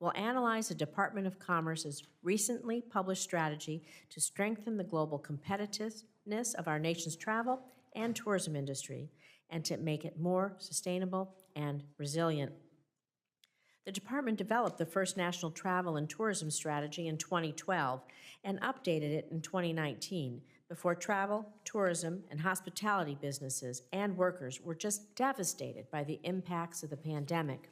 will analyze the Department of Commerce's recently published strategy to strengthen the global competitiveness of our nation's travel and tourism industry and to make it more sustainable and resilient. The department developed the first national travel and tourism strategy in 2012 and updated it in 2019 before travel, tourism, and hospitality businesses and workers were just devastated by the impacts of the pandemic.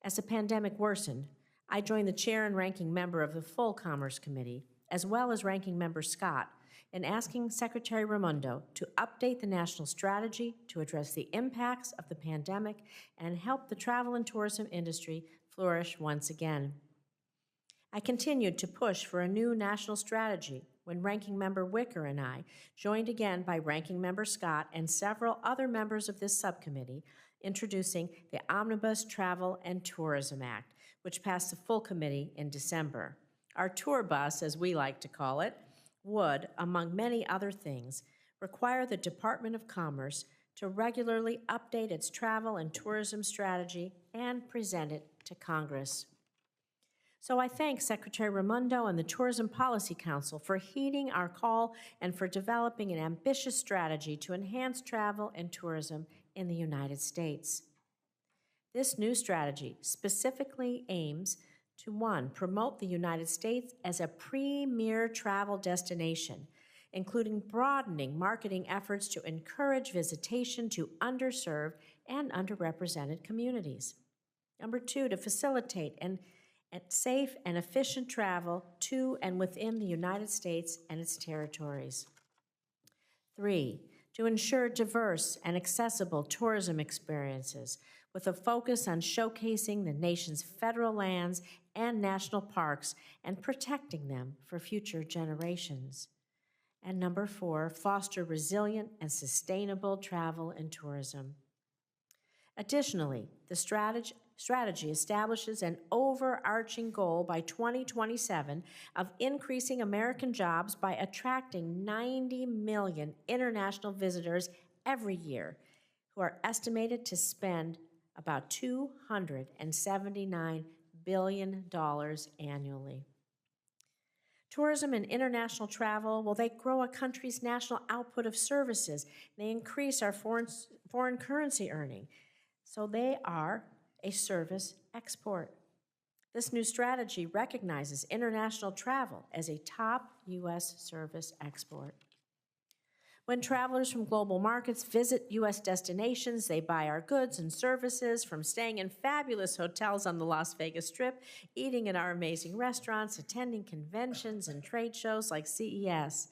As the pandemic worsened, I joined the chair and ranking member of the full Commerce Committee, as well as ranking member Scott, in asking Secretary Raimondo to update the national strategy to address the impacts of the pandemic and help the travel and tourism industry flourish once again. I continued to push for a new national strategy when Ranking Member Wicker and I, joined again by Ranking Member Scott and several other members of this subcommittee, introducing the Omnibus Travel and Tourism Act, which passed the full committee in December. Our tour bus, as we like to call it, would, among many other things, require the Department of Commerce to regularly update its travel and tourism strategy and present it to Congress. So I thank Secretary Raimondo and the Tourism Policy Council for heeding our call and for developing an ambitious strategy to enhance travel and tourism in the United States. This new strategy specifically aims to, 1, promote the United States as a premier travel destination, including broadening marketing efforts to encourage visitation to underserved and underrepresented communities. Number 2, to facilitate safe and efficient travel to and within the United States and its territories. 3, to ensure diverse and accessible tourism experiences with a focus on showcasing the nation's federal lands and national parks and protecting them for future generations. And number 4, foster resilient and sustainable travel and tourism. Additionally, the strategy establishes an overarching goal by 2027 of increasing American jobs by attracting 90 million international visitors every year, who are estimated to spend about $279 billion annually. Tourism and international travel, well, they grow a country's national output of services. They increase our foreign currency earning. So they are a service export. This new strategy recognizes international travel as a top U.S. service export. When travelers from global markets visit U.S. destinations, they buy our goods and services, from staying in fabulous hotels on the Las Vegas Strip, eating at our amazing restaurants, attending conventions and trade shows like CES.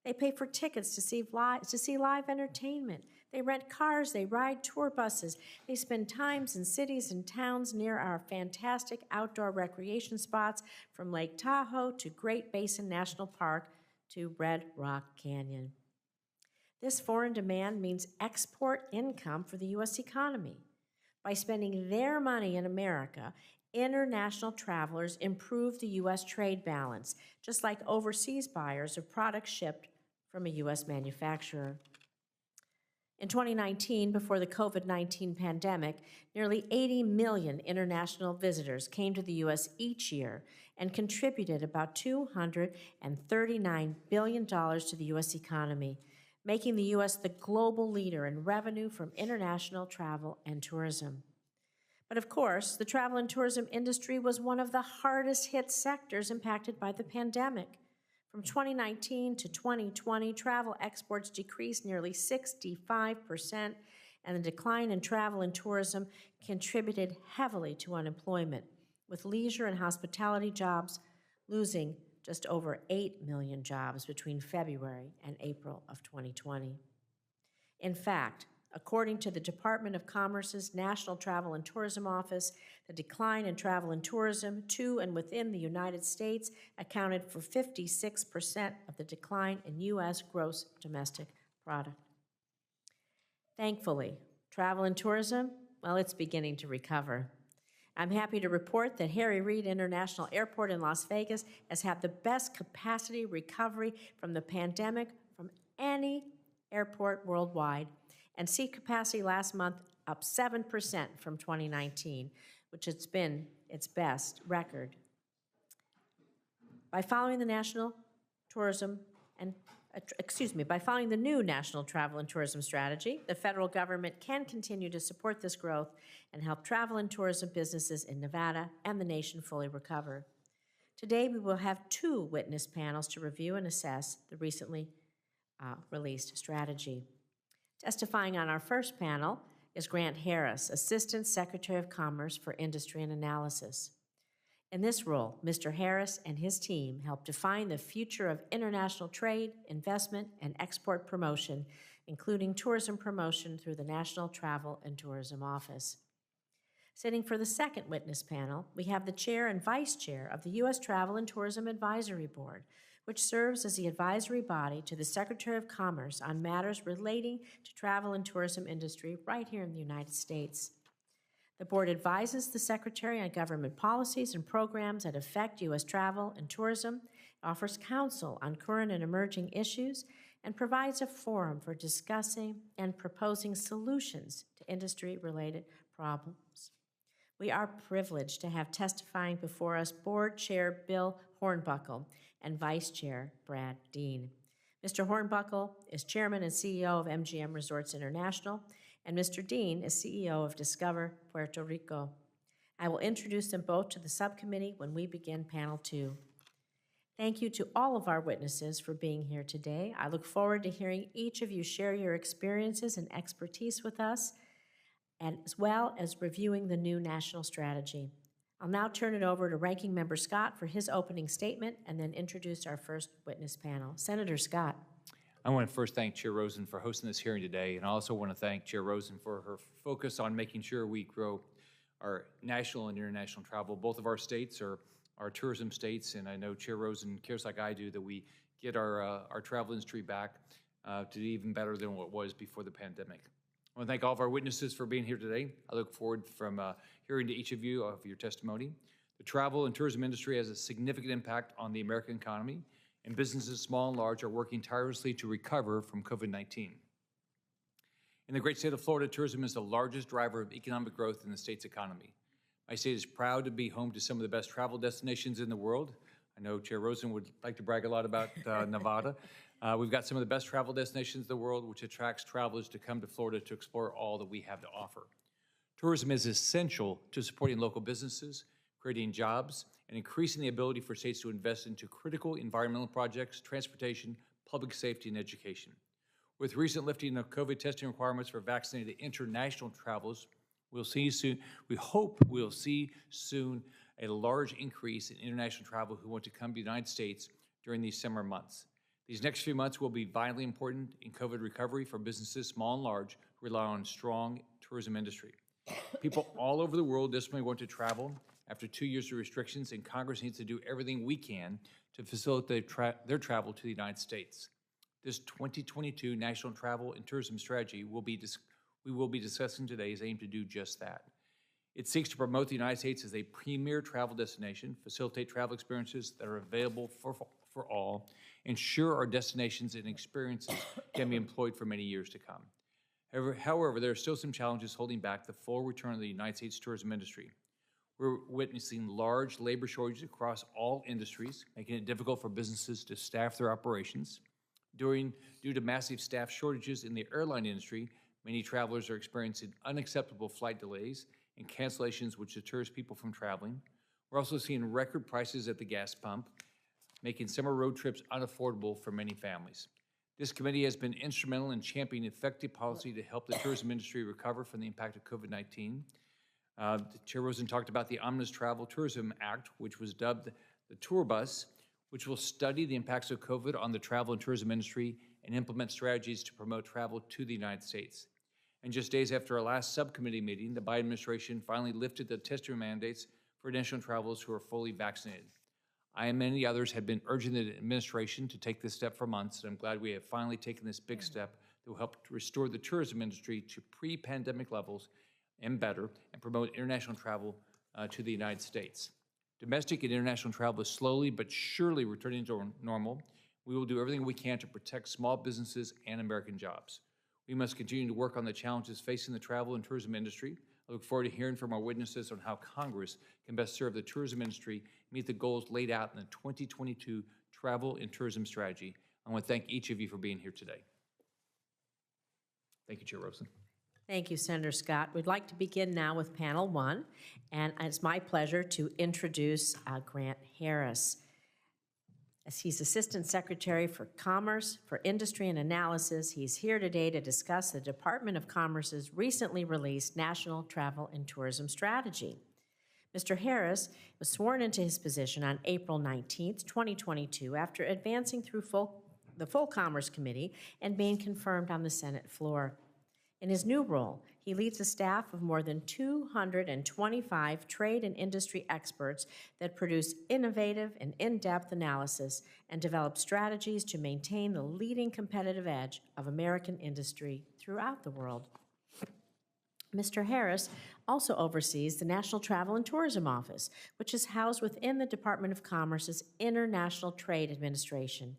They pay for tickets to see live entertainment. They rent cars, they ride tour buses. They spend times in cities and towns near our fantastic outdoor recreation spots, from Lake Tahoe to Great Basin National Park to Red Rock Canyon. This foreign demand means export income for the U.S. economy. By spending their money in America, international travelers improve the U.S. trade balance, just like overseas buyers of products shipped from a U.S. manufacturer. In 2019, before the COVID-19 pandemic, nearly 80 million international visitors came to the U.S. each year and contributed about $239 billion to the U.S. economy, making the U.S. the global leader in revenue from international travel and tourism. But of course, the travel and tourism industry was one of the hardest hit sectors impacted by the pandemic. From 2019 to 2020, travel exports decreased nearly 65%, and the decline in travel and tourism contributed heavily to unemployment, with leisure and hospitality jobs losing just over 8 million jobs between February and April of 2020. In fact, according to the Department of Commerce's National Travel and Tourism Office, the decline in travel and tourism to and within the United States accounted for 56% of the decline in U.S. gross domestic product. Thankfully, travel and tourism, well, it's beginning to recover. I'm happy to report that Harry Reid International Airport in Las Vegas has had the best capacity recovery from the pandemic from any airport worldwide, and seat capacity last month up 7% from 2019, which has been its best record. By following the national tourism and by following the new National Travel and Tourism Strategy, the federal government can continue to support this growth and help travel and tourism businesses in Nevada and the nation fully recover. Today, we will have 2 witness panels to review and assess the recently released strategy. Testifying on our first panel is Grant Harris, Assistant Secretary of Commerce for Industry and Analysis. In this role, Mr. Harris and his team help define the future of international trade, investment, and export promotion, including tourism promotion through the National Travel and Tourism Office. Sitting for the second witness panel, we have the Chair and Vice Chair of the U.S. Travel and Tourism Advisory Board, which serves as the advisory body to the Secretary of Commerce on matters relating to travel and tourism industry right here in the United States. The board advises the Secretary on government policies and programs that affect U.S. travel and tourism, offers counsel on current and emerging issues, and provides a forum for discussing and proposing solutions to industry-related problems. We are privileged to have testifying before us Board Chair Bill Hornbuckle and Vice Chair Brad Dean. Mr. Hornbuckle is Chairman and CEO of MGM Resorts International, and Mr. Dean is CEO of Discover Puerto Rico. I will introduce them both to the subcommittee when we begin panel 2. Thank you to all of our witnesses for being here today. I look forward to hearing each of you share your experiences and expertise with us, as well as reviewing the new national strategy. I'll now turn it over to Ranking Member Scott for his opening statement and then introduce our first witness panel. Senator Scott. I want to first thank Chair Rosen for hosting this hearing today, and I also want to thank Chair Rosen for her focus on making sure we grow our national and international travel. Both of our states are tourism states, and I know Chair Rosen cares like I do that we get our travel industry back to even better than what it was before the pandemic. I want to thank all of our witnesses for being here today. I look forward from hearing to each of you of your testimony. The travel and tourism industry has a significant impact on the American economy, and businesses, small and large, are working tirelessly to recover from COVID-19. In the great state of Florida, tourism is the largest driver of economic growth in the state's economy. My state is proud to be home to some of the best travel destinations in the world. I know Chair Rosen would like to brag a lot about Nevada. We've got some of the best travel destinations in the world, which attracts travelers to come to Florida to explore all that we have to offer. Tourism is essential to supporting local businesses, creating jobs, and increasing the ability for states to invest into critical environmental projects, transportation, public safety, and education. With recent lifting of COVID testing requirements for vaccinated international travelers, we hope we'll see soon a large increase in international travel who want to come to the United States during these summer months. These next few months will be vitally important in COVID recovery for businesses, small and large, who rely on a strong tourism industry. People all over the world desperately want to travel after 2 years of restrictions, and Congress needs to do everything we can to facilitate their travel to the United States. This 2022 National Travel and Tourism Strategy we will be discussing today is aimed to do just that. It seeks to promote the United States as a premier travel destination, facilitate travel experiences that are available for all, ensure our destinations and experiences can be employed for many years to come. However, there are still some challenges holding back the full return of the United States tourism industry. We're witnessing large labor shortages across all industries, making it difficult for businesses to staff their operations. Due to massive staff shortages in the airline industry, many travelers are experiencing unacceptable flight delays and cancellations, which deters people from traveling. We're also seeing record prices at the gas pump, making summer road trips unaffordable for many families. This committee has been instrumental in championing effective policy to help the tourism industry recover from the impact of COVID-19. Chair Rosen talked about the Omnibus Travel Tourism Act, which was dubbed the Tour Bus, which will study the impacts of COVID on the travel and tourism industry and implement strategies to promote travel to the United States. And just days after our last subcommittee meeting, the Biden administration finally lifted the testing mandates for international travelers who are fully vaccinated. I and many others had been urging the administration to take this step for months, and I'm glad we have finally taken this big step that will help to restore the tourism industry to pre-pandemic levels and better, and promote international travel to the United States. Domestic and international travel is slowly but surely returning to normal. We will do everything we can to protect small businesses and American jobs. We must continue to work on the challenges facing the travel and tourism industry. I look forward to hearing from our witnesses on how Congress can best serve the tourism industry, meet the goals laid out in the 2022 Travel and Tourism Strategy. I want to thank each of you for being here today. Thank you, Chair Rosen. Thank you, Senator Scott. We'd like to begin now with panel one, and it's my pleasure to introduce Grant Harris. As he's Assistant Secretary for Commerce for Industry and Analysis, he's here today to discuss the Department of Commerce's recently released National Travel and Tourism Strategy. Mr. Harris was sworn into his position on April 19, 2022, after advancing through the full Commerce Committee and being confirmed on the Senate floor. In his new role, he leads a staff of more than 225 trade and industry experts that produce innovative and in-depth analysis and develop strategies to maintain the leading competitive edge of American industry throughout the world. Mr. Harris also oversees the National Travel and Tourism Office, which is housed within the Department of Commerce's International Trade Administration,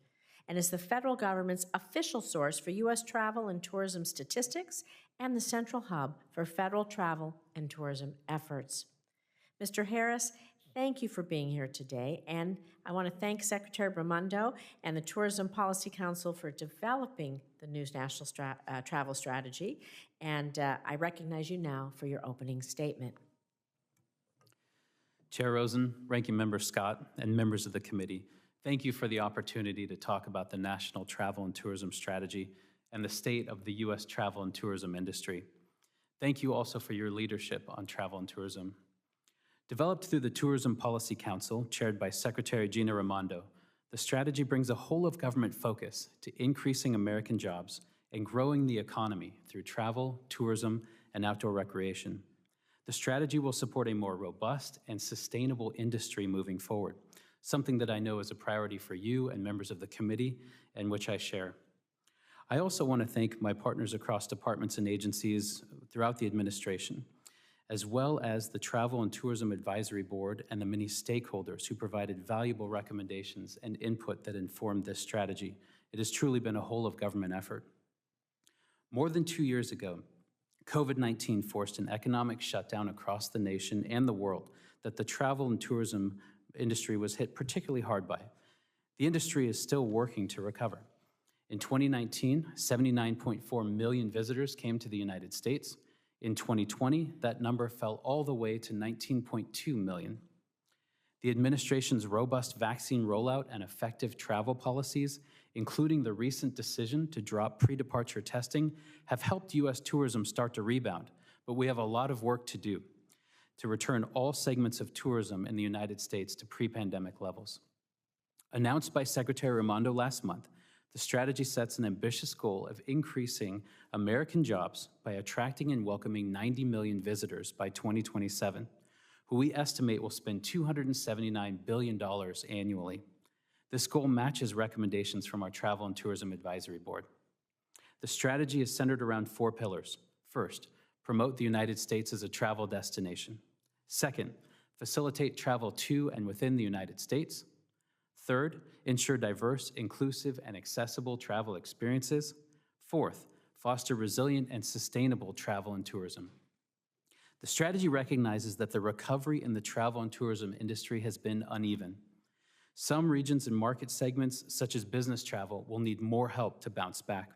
and is the federal government's official source for U.S. travel and tourism statistics and the central hub for federal travel and tourism efforts. Mr. Harris, thank you for being here today, and I want to thank Secretary Raimondo and the Tourism Policy Council for developing the new national travel strategy, and I recognize you now for your opening statement. Chair Rosen, Ranking Member Scott, and members of the committee, thank you for the opportunity to talk about the National Travel and Tourism Strategy and the state of the U.S. travel and tourism industry. Thank you also for your leadership on travel and tourism. Developed through the Tourism Policy Council, chaired by Secretary Gina Raimondo, the strategy brings a whole-of-government focus to increasing American jobs and growing the economy through travel, tourism, and outdoor recreation. The strategy will support a more robust and sustainable industry moving forward, something that I know is a priority for you and members of the committee, and which I share. I also want to thank my partners across departments and agencies throughout the administration, as well as the Travel and Tourism Advisory Board and the many stakeholders who provided valuable recommendations and input that informed this strategy. It has truly been a whole-of-government effort. More than 2 years ago, COVID-19 forced an economic shutdown across the nation and the world that the travel and tourism industry was hit particularly hard by. The industry is still working to recover. In 2019, 79.4 million visitors came to the United States. In 2020, that number fell all the way to 19.2 million. The administration's robust vaccine rollout and effective travel policies, including the recent decision to drop pre-departure testing, have helped U.S. tourism start to rebound, but we have a lot of work to do to return all segments of tourism in the United States to pre-pandemic levels. Announced by Secretary Raimondo last month, the strategy sets an ambitious goal of increasing American jobs by attracting and welcoming 90 million visitors by 2027, who we estimate will spend $279 billion annually. This goal matches recommendations from our Travel and Tourism Advisory Board. The strategy is centered around 4 pillars. First, promote the United States as a travel destination. Second, facilitate travel to and within the United States. Third, ensure diverse, inclusive, and accessible travel experiences. Fourth, foster resilient and sustainable travel and tourism. The strategy recognizes that the recovery in the travel and tourism industry has been uneven. Some regions and market segments, such as business travel, will need more help to bounce back.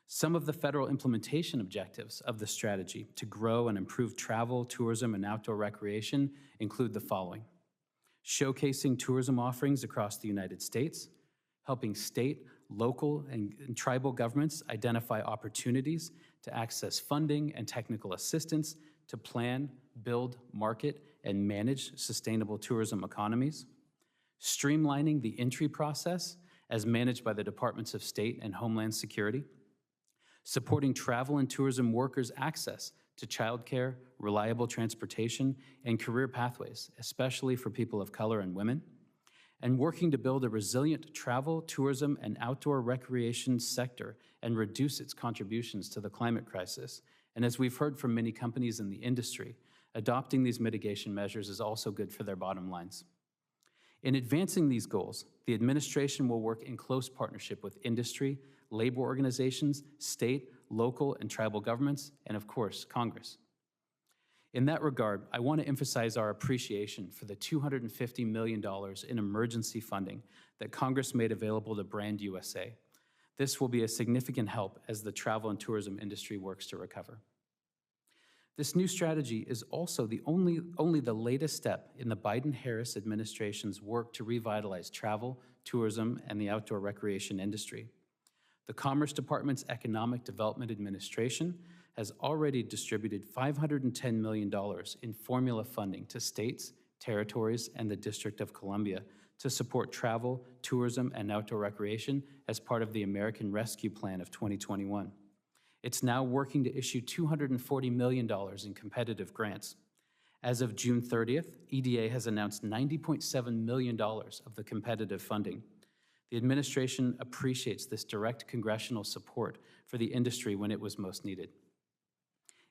Some of the federal implementation objectives of the strategy to grow and improve travel, tourism, and outdoor recreation include the following: showcasing tourism offerings across the United States, helping state, local, and tribal governments identify opportunities to access funding and technical assistance to plan, build, market, and manage sustainable tourism economies, streamlining the entry process as managed by the Departments of State and Homeland Security, supporting travel and tourism workers' access to childcare, reliable transportation, and career pathways, especially for people of color and women, and working to build a resilient travel, tourism, and outdoor recreation sector and reduce its contributions to the climate crisis. And as we've heard from many companies in the industry, adopting these mitigation measures is also good for their bottom lines. In advancing these goals, the administration will work in close partnership with industry, labor organizations, state, local, and tribal governments, and of course, Congress. In that regard, I want to emphasize our appreciation for the $250 million in emergency funding that Congress made available to Brand USA. This will be a significant help as the travel and tourism industry works to recover. This new strategy is also only the latest step in the Biden-Harris administration's work to revitalize travel, tourism, and the outdoor recreation industry. The Commerce Department's Economic Development Administration has already distributed $510 million in formula funding to states, territories, and the District of Columbia to support travel, tourism, and outdoor recreation as part of the American Rescue Plan of 2021. It's now working to issue $240 million in competitive grants. As of June 30th, EDA has announced $90.7 million of the competitive funding. The administration appreciates this direct congressional support for the industry when it was most needed.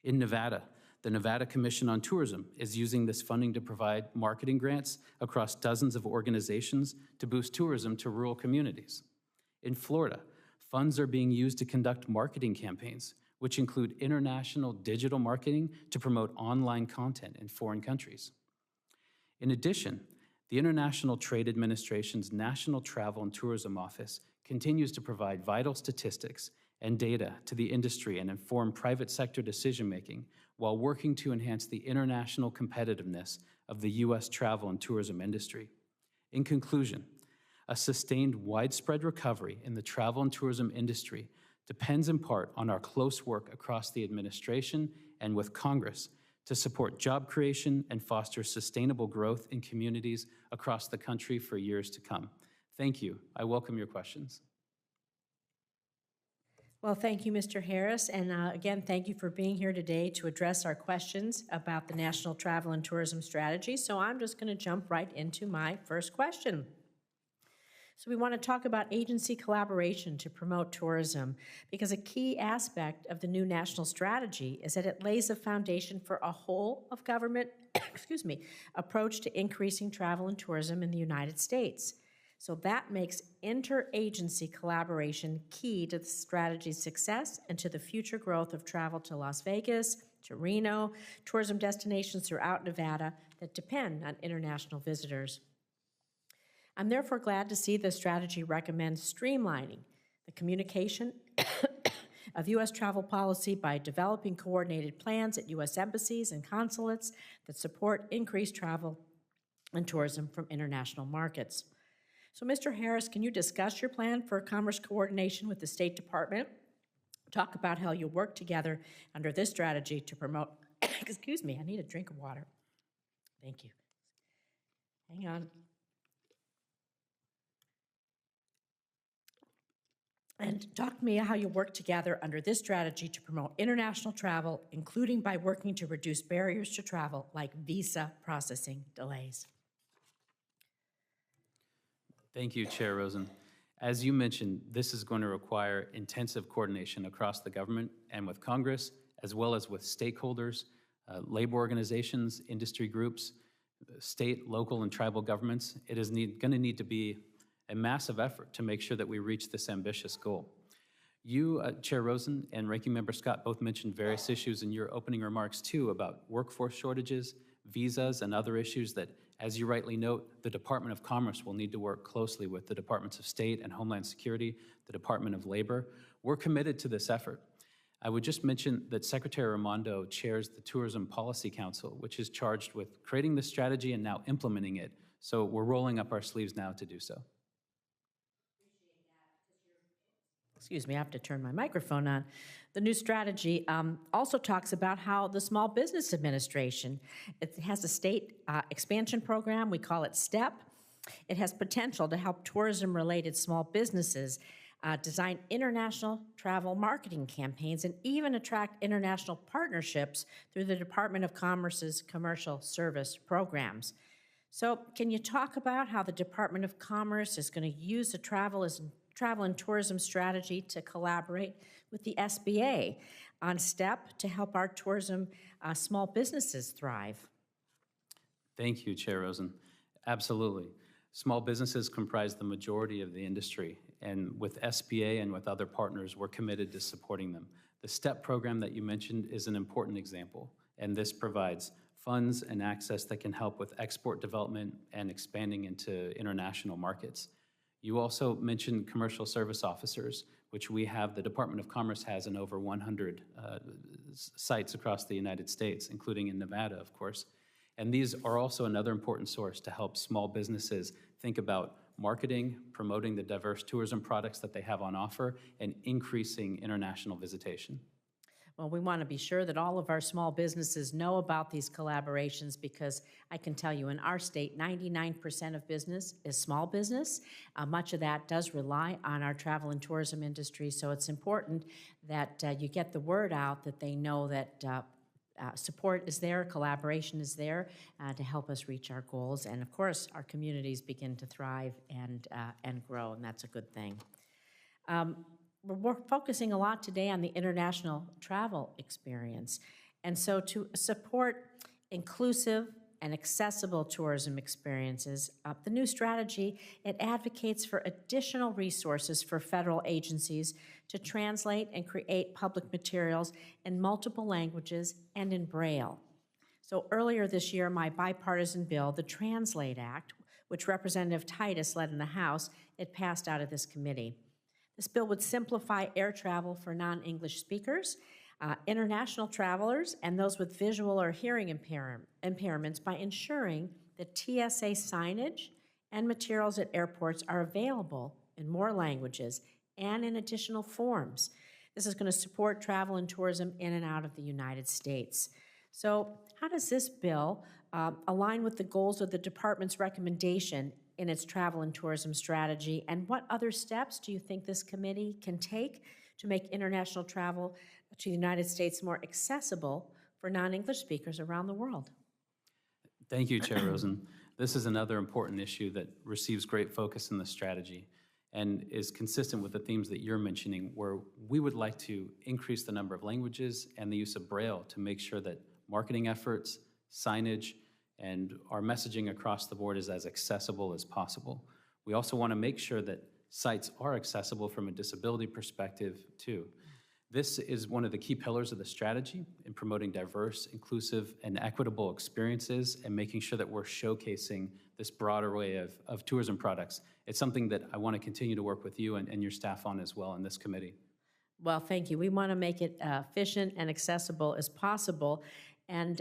In Nevada, the Nevada Commission on Tourism is using this funding to provide marketing grants across dozens of organizations to boost tourism to rural communities. In Florida, funds are being used to conduct marketing campaigns, which include international digital marketing to promote online content in foreign countries. In addition, the International Trade Administration's National Travel and Tourism Office continues to provide vital statistics and data to the industry and inform private sector decision-making while working to enhance the international competitiveness of the U.S. travel and tourism industry. In conclusion, a sustained widespread recovery in the travel and tourism industry depends in part on our close work across the administration and with Congress to support job creation and foster sustainable growth in communities across the country for years to come. Thank you. I welcome your questions. Well, thank you, Mr. Harris, and again, thank you for being here today to address our questions about the National Travel and Tourism Strategy. So I'm just going to jump right into my first question. So we want to talk about agency collaboration to promote tourism, because a key aspect of the new national strategy is that it lays a foundation for a whole of government approach to increasing travel and tourism in the United States. So that makes interagency collaboration key to the strategy's success and to the future growth of travel to Las Vegas, to Reno, tourism destinations throughout Nevada that depend on international visitors. I'm therefore glad to see the strategy recommends streamlining the communication of U.S. travel policy by developing coordinated plans at U.S. embassies and consulates that support increased travel and tourism from international markets. So, Mr. Harris, can you discuss your plan for commerce coordination with the State Department? Talk about how you work together under this strategy to promote, excuse me, I need a drink of water. Thank you. Hang on. And talk to me how you work together under this strategy to promote international travel, including by working to reduce barriers to travel like visa processing delays. Thank you, Chair Rosen. As you mentioned, this is going to require intensive coordination across the government and with Congress, as well as with stakeholders, labor organizations, industry groups, state, local, and tribal governments. It is going to need to be a massive effort to make sure that we reach this ambitious goal. You, Chair Rosen, and Ranking Member Scott both mentioned various issues in your opening remarks, too, about workforce shortages, visas, and other issues that, as you rightly note, the Department of Commerce will need to work closely with the Departments of State and Homeland Security, the Department of Labor. We're committed to this effort. I would just mention that Secretary Raimondo chairs the Tourism Policy Council, which is charged with creating this strategy and now implementing it. So we're rolling up our sleeves now to do so. Excuse me, I have to turn my microphone on. The new strategy also talks about how the Small Business Administration, it has a state expansion program, we call it STEP. It has potential to help tourism-related small businesses design international travel marketing campaigns and even attract international partnerships through the Department of Commerce's commercial service programs. So can you talk about how the Department of Commerce is going to use the travel and tourism strategy to collaborate with the SBA on STEP to help our tourism small businesses thrive? Thank you, Chair Rosen. Absolutely. Small businesses comprise the majority of the industry, and with SBA and with other partners, we're committed to supporting them. The STEP program that you mentioned is an important example, and this provides funds and access that can help with export development and expanding into international markets. You also mentioned commercial service officers, which the Department of Commerce has in over 100 sites across the United States, including in Nevada, of course. And these are also another important source to help small businesses think about marketing, promoting the diverse tourism products that they have on offer, and increasing international visitation. Well, we want to be sure that all of our small businesses know about these collaborations, because I can tell you in our state, 99% of business is small business. Much of that does rely on our travel and tourism industry, so it's important that you get the word out, that they know that support is there, collaboration is there to help us reach our goals. And of course, our communities begin to thrive and grow, and that's a good thing. We're focusing a lot today on the international travel experience. And so to support inclusive and accessible tourism experiences, the new strategy, it advocates for additional resources for federal agencies to translate and create public materials in multiple languages and in Braille. So earlier this year, my bipartisan bill, the Translate Act, which Representative Titus led in the House, it passed out of this committee. This bill would simplify air travel for non-English speakers, international travelers, and those with visual or hearing impairments by ensuring that TSA signage and materials at airports are available in more languages and in additional forms. This is going to support travel and tourism in and out of the United States. So how does this bill align with the goals of the department's recommendation in its travel and tourism strategy, and what other steps do you think this committee can take to make international travel to the United States more accessible for non-English speakers around the world? Thank you, Chair Rosen. This is another important issue that receives great focus in the strategy and is consistent with the themes that you're mentioning, where we would like to increase the number of languages and the use of Braille to make sure that marketing efforts, signage, and our messaging across the board is as accessible as possible. We also want to make sure that sites are accessible from a disability perspective, too. This is one of the key pillars of the strategy in promoting diverse, inclusive, and equitable experiences and making sure that we're showcasing this broad array of tourism products. It's something that I want to continue to work with you and your staff on as well in this committee. Well, thank you. We want to make it efficient and accessible as possible. And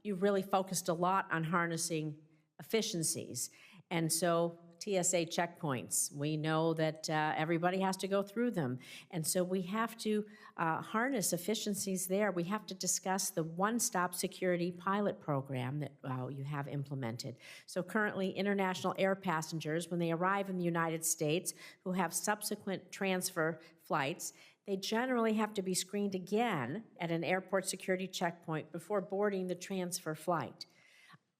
you've really focused a lot on harnessing efficiencies. And so TSA checkpoints, we know that everybody has to go through them. And so we have to harness efficiencies there. We have to discuss the one-stop security pilot program that you have implemented. So currently, international air passengers, when they arrive in the United States who have subsequent transfer flights, they generally have to be screened again at an airport security checkpoint before boarding the transfer flight.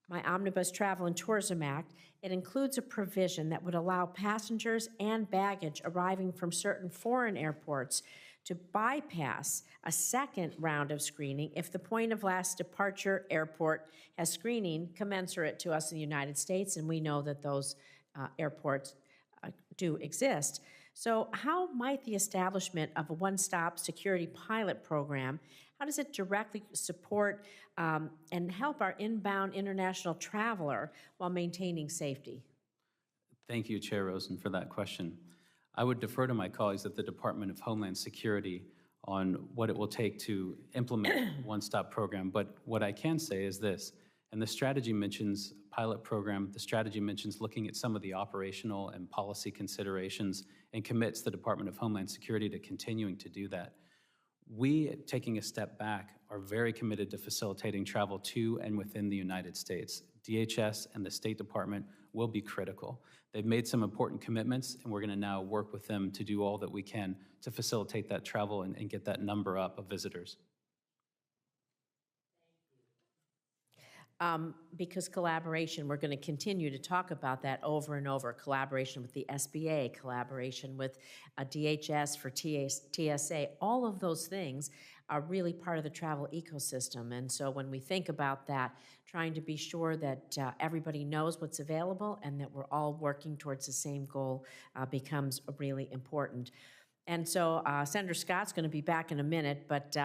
My Omnibus Travel and Tourism Act, it includes a provision that would allow passengers and baggage arriving from certain foreign airports to bypass a second round of screening if the point of last departure airport has screening commensurate to us in the United States, and we know that those airports do exist. So how might the establishment of a one-stop security pilot program, how does it directly support and help our inbound international traveler while maintaining safety? Thank you, Chair Rosen, for that question. I would defer to my colleagues at the Department of Homeland Security on what it will take to implement a one-stop program, but what I can say is this, and the strategy mentions pilot program, the strategy mentions looking at some of the operational and policy considerations and commits the Department of Homeland Security to continuing to do that. We, taking a step back, are very committed to facilitating travel to and within the United States. DHS and the State Department will be critical. They've made some important commitments, and we're going to now work with them to do all that we can to facilitate that travel and get that number up of visitors. Because collaboration, we're going to continue to talk about that over and over. Collaboration with the SBA, collaboration with DHS for TSA, all of those things are really part of the travel ecosystem. And so when we think about that, trying to be sure that everybody knows what's available and that we're all working towards the same goal becomes really important. And so Senator Scott's going to be back in a minute, but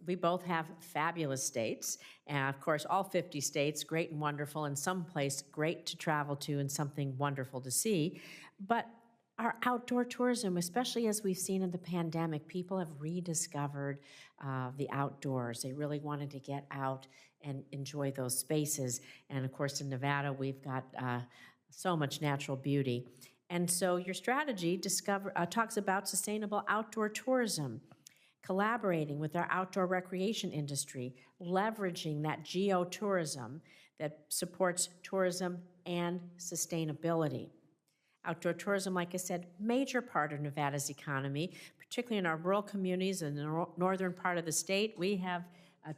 We both have fabulous states, and of course, all 50 states, great and wonderful, and someplace great to travel to and something wonderful to see. But our outdoor tourism, especially as we've seen in the pandemic, people have rediscovered the outdoors. They really wanted to get out and enjoy those spaces. And of course, in Nevada, we've got so much natural beauty. And so your strategy talks about sustainable outdoor tourism, collaborating with our outdoor recreation industry, leveraging that geotourism that supports tourism and sustainability. Outdoor tourism, like I said, major part of Nevada's economy, particularly in our rural communities in the northern part of the state. We have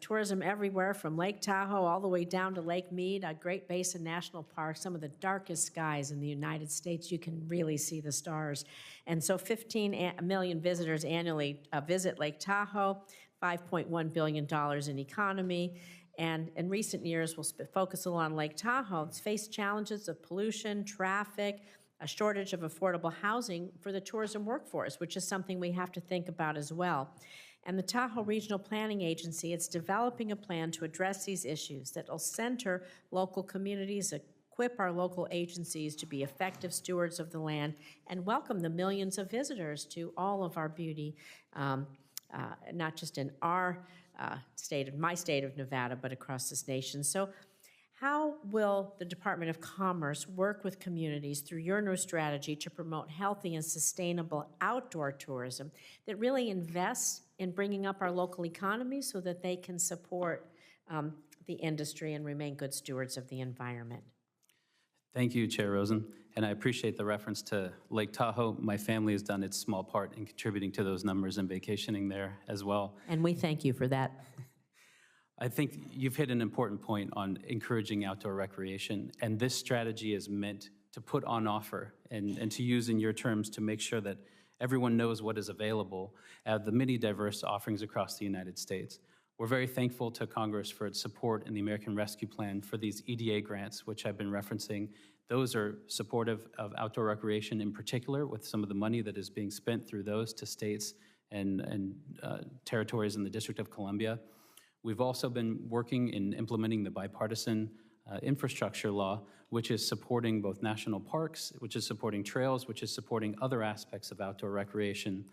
tourism everywhere from Lake Tahoe all the way down to Lake Mead, a Great Basin National Park, some of the darkest skies in the United States. You can really see the stars. And so 15 million visitors annually visit Lake Tahoe, $5.1 billion in economy. And in recent years, we'll focus a lot on Lake Tahoe. It's faced challenges of pollution, traffic, a shortage of affordable housing for the tourism workforce, which is something we have to think about as well. And the Tahoe Regional Planning Agency, it's developing a plan to address these issues that will center local communities, equip our local agencies to be effective stewards of the land, and welcome the millions of visitors to all of our beauty, not just in our my state of Nevada, but across this nation. So how will the Department of Commerce work with communities through your new strategy to promote healthy and sustainable outdoor tourism that really invests in bringing up our local economies so that they can support the industry and remain good stewards of the environment? Thank you, Chair Rosen, and I appreciate the reference to Lake Tahoe. My family has done its small part in contributing to those numbers and vacationing there as well. And we thank you for that. I think you've hit an important point on encouraging outdoor recreation, and this strategy is meant to put on offer and to use in your terms to make sure that everyone knows what is available at the many diverse offerings across the United States. We're very thankful to Congress for its support in the American Rescue Plan for these EDA grants, which I've been referencing. Those are supportive of outdoor recreation in particular, with some of the money that is being spent through those to states and territories in the District of Columbia. We've also been working in implementing the bipartisan infrastructure law, which is supporting both national parks, which is supporting trails, which is supporting other aspects of outdoor recreation.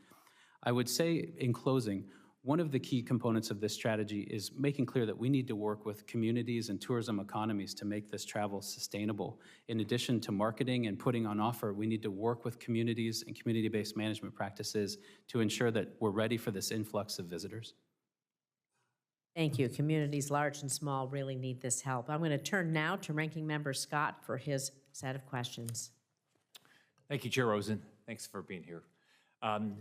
I would say, in closing, one of the key components of this strategy is making clear that we need to work with communities and tourism economies to make this travel sustainable. In addition to marketing and putting on offer, we need to work with communities and community-based management practices to ensure that we're ready for this influx of visitors. Thank you. Communities large and small really need this help. I'm going to turn now to Ranking Member Scott for his set of questions. Thank you, Chair Rosen. Thanks for being here.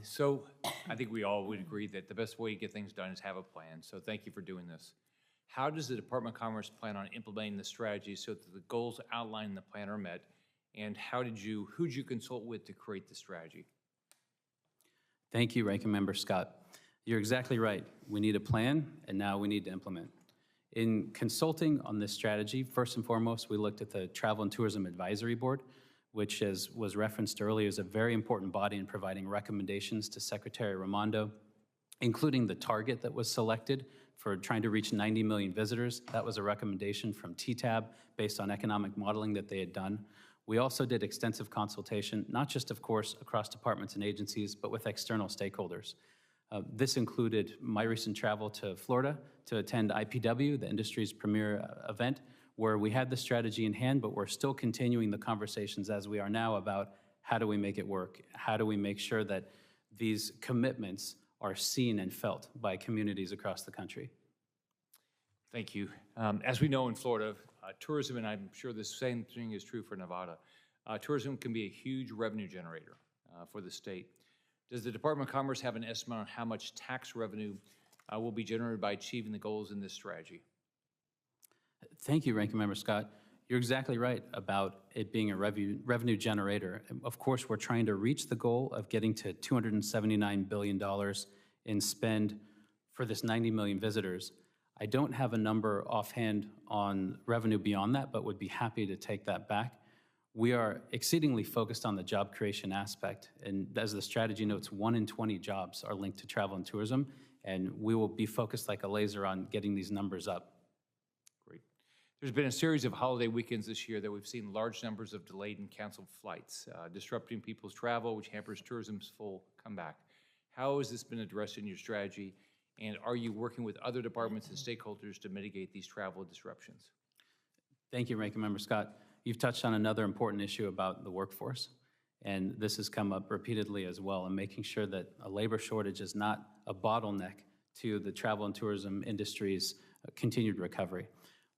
So I think we all would agree that the best way to get things done is have a plan. So thank you for doing this. How does the Department of Commerce plan on implementing the strategy so that the goals outlined in the plan are met? And who'd you consult with to create the strategy? Thank you, Ranking Member Scott. You're exactly right. We need a plan, and now we need to implement. In consulting on this strategy, first and foremost, we looked at the Travel and Tourism Advisory Board, which, as was referenced earlier, is a very important body in providing recommendations to Secretary Raimondo, including the target that was selected for trying to reach 90 million visitors. That was a recommendation from TTAB based on economic modeling that they had done. We also did extensive consultation, not just, of course, across departments and agencies, but with external stakeholders. This included my recent travel to Florida to attend IPW, the industry's premier event, where we had the strategy in hand, but we're still continuing the conversations as we are now about how do we make it work? How do we make sure that these commitments are seen and felt by communities across the country? Thank you. As we know in Florida, tourism, and I'm sure the same thing is true for Nevada, tourism can be a huge revenue generator for the state. Does the Department of Commerce have an estimate on how much tax revenue will be generated by achieving the goals in this strategy? Thank you, Ranking Member Scott. You're exactly right about it being a revenue generator. Of course, we're trying to reach the goal of getting to $279 billion in spend for this 90 million visitors. I don't have a number offhand on revenue beyond that, but would be happy to take that back. We are exceedingly focused on the job creation aspect, and as the strategy notes, 1 in 20 jobs are linked to travel and tourism, and we will be focused like a laser on getting these numbers up. Great. There's been a series of holiday weekends this year that we've seen large numbers of delayed and canceled flights, disrupting people's travel, which hampers tourism's full comeback. How has this been addressed in your strategy, and are you working with other departments and stakeholders to mitigate these travel disruptions? Thank you, Ranking Member Scott. You've touched on another important issue about the workforce, and this has come up repeatedly as well, and making sure that a labor shortage is not a bottleneck to the travel and tourism industry's continued recovery.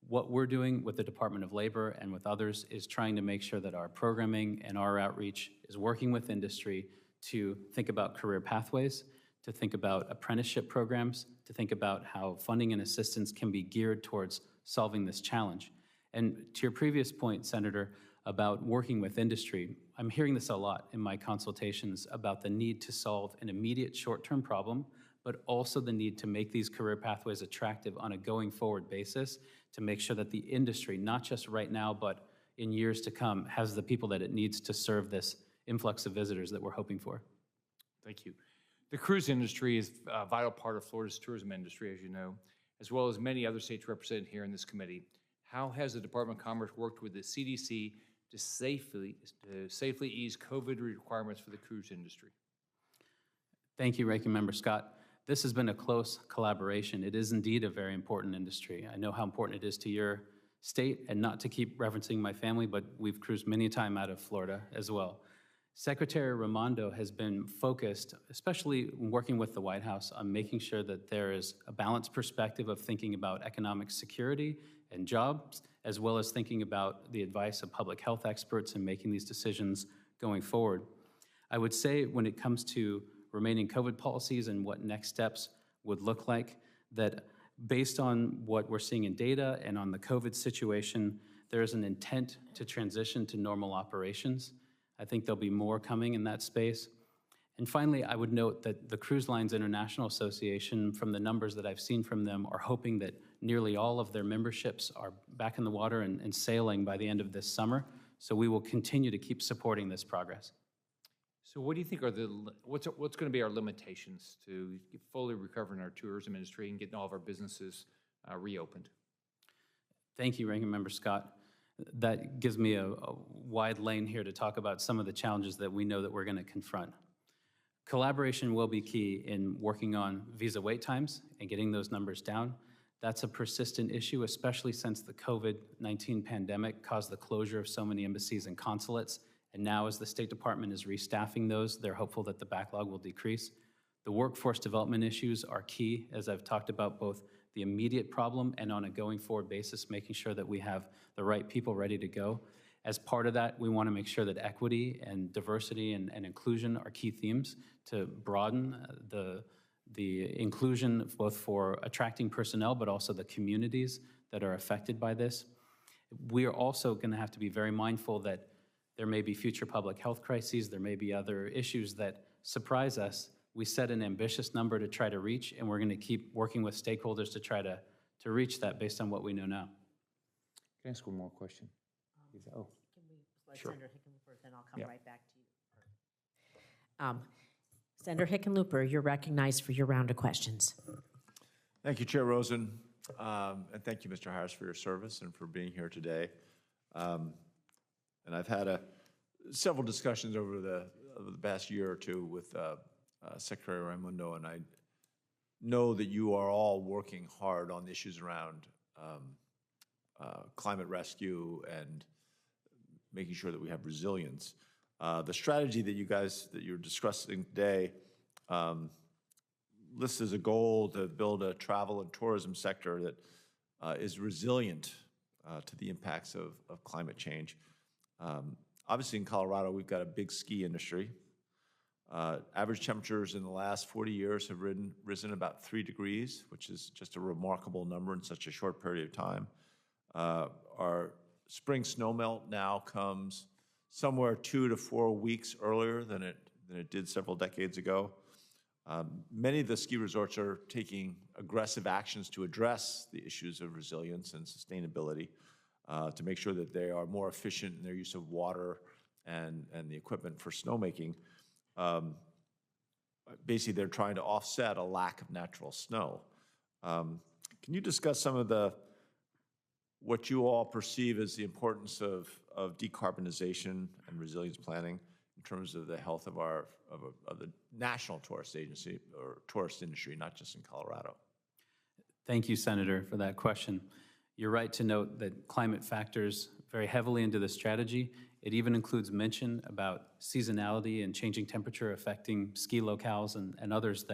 What we're doing with the Department of Labor and with others is trying to make sure that our programming and our outreach is working with industry to think about career pathways, to think about apprenticeship programs, to think about how funding and assistance can be geared towards solving this challenge. And to your previous point, Senator, about working with industry, I'm hearing this a lot in my consultations about the need to solve an immediate short-term problem, but also the need to make these career pathways attractive on a going forward basis to make sure that the industry, not just right now, but in years to come, has the people that it needs to serve this influx of visitors that we're hoping for. Thank you. The cruise industry is a vital part of Florida's tourism industry, as you know, as well as many other states represented here in this committee. How has the Department of Commerce worked with the CDC to safely ease COVID requirements for the cruise industry? Thank you, Ranking Member Scott. This has been a close collaboration. It is indeed a very important industry. I know how important it is to your state, and not to keep referencing my family, but we've cruised many a time out of Florida as well. Secretary Raimondo has been focused, especially working with the White House, on making sure that there is a balanced perspective of thinking about economic security and jobs, as well as thinking about the advice of public health experts and making these decisions going forward. I would say when it comes to remaining COVID policies and what next steps would look like, that based on what we're seeing in data and on the COVID situation, there is an intent to transition to normal operations. I think there'll be more coming in that space. And finally, I would note that the Cruise Lines International Association, from the numbers that I've seen from them, are hoping that nearly all of their memberships are back in the water and sailing by the end of this summer. So we will continue to keep supporting this progress. So what do you think are what's going to be our limitations to fully recovering our tourism industry and getting all of our businesses reopened? Thank you, Ranking Member Scott. That gives me a wide lane here to talk about some of the challenges that we know that we're going to confront. Collaboration will be key in working on visa wait times and getting those numbers down. That's a persistent issue, especially since the COVID-19 pandemic caused the closure of so many embassies and consulates. And now as the State Department is restaffing those, they're hopeful that the backlog will decrease. The workforce development issues are key, as I've talked about both the immediate problem and on a going forward basis, making sure that we have the right people ready to go. As part of that, we want to make sure that equity and diversity and inclusion are key themes to broaden the inclusion both for attracting personnel, but also the communities that are affected by this. We are also going to have to be very mindful that there may be future public health crises, there may be other issues that surprise us. We set an ambitious number to try to reach, and we're going to keep working with stakeholders to try to reach that based on what we know now. Can I ask one more question? Oh, Can we let Sure. Senator Hickenlooper, then I'll come right back to you. Senator Hickenlooper, you're recognized for your round of questions. Thank you, Chair Rosen, and thank you, Mr. Harris, for your service and for being here today. And I've had several discussions over the past year or two with Secretary Raimondo, and I know that you are all working hard on issues around climate rescue and making sure that we have resilience. The strategy that you're discussing today lists as a goal to build a travel and tourism sector that is resilient to the impacts of climate change. Obviously in Colorado, we've got a big ski industry. Average temperatures in the last 40 years have risen about 3 degrees, which is just a remarkable number in such a short period of time. Our spring snowmelt now comes somewhere 2 to 4 weeks earlier than it did several decades ago. Many of the ski resorts are taking aggressive actions to address the issues of resilience and sustainability to make sure that they are more efficient in their use of water and the equipment for snowmaking. basically they're trying to offset a lack of natural snow. Can you discuss some of what you all perceive as the importance of decarbonization and resilience planning in terms of the health of the national tourist agency or tourist industry, not just in Colorado? Thank you, Senator, for that question. You're right to note that climate factors very heavily into the strategy. It even includes mention about seasonality and changing temperature affecting ski locales and others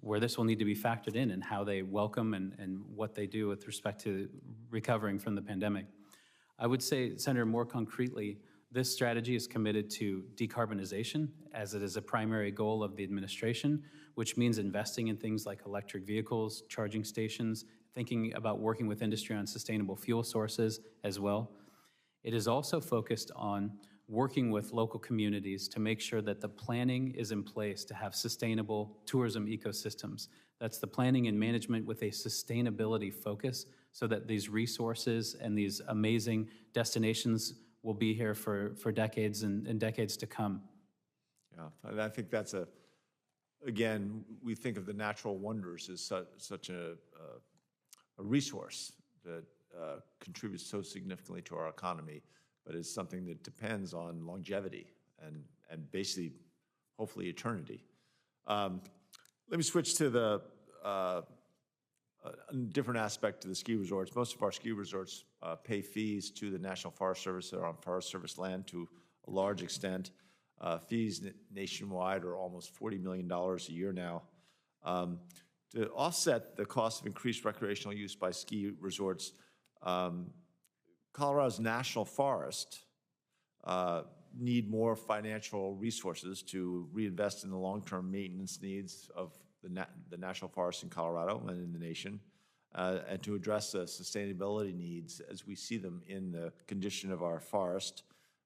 where this will need to be factored in and how they welcome and what they do with respect to recovering from the pandemic. I would say, Senator, more concretely, this strategy is committed to decarbonization as it is a primary goal of the administration, which means investing in things like electric vehicles, charging stations, thinking about working with industry on sustainable fuel sources as well. It is also focused on working with local communities to make sure that the planning is in place to have sustainable tourism ecosystems. That's the planning and management with a sustainability focus so that these resources and these amazing destinations will be here for decades and decades to come. Yeah, and I think that's again, we think of the natural wonders as such a resource that contributes so significantly to our economy, but it's something that depends on longevity and basically, hopefully, eternity. Let me switch to a different aspect to the ski resorts. Most of our ski resorts pay fees to the National Forest Service. They're on Forest Service land to a large extent. Fees nationwide are almost $40 million a year now. To offset the cost of increased recreational use by ski resorts, Colorado's national forest need more financial resources to reinvest in the long-term maintenance needs of the national forests in Colorado and in the nation, and to address the sustainability needs as we see them in the condition of our forest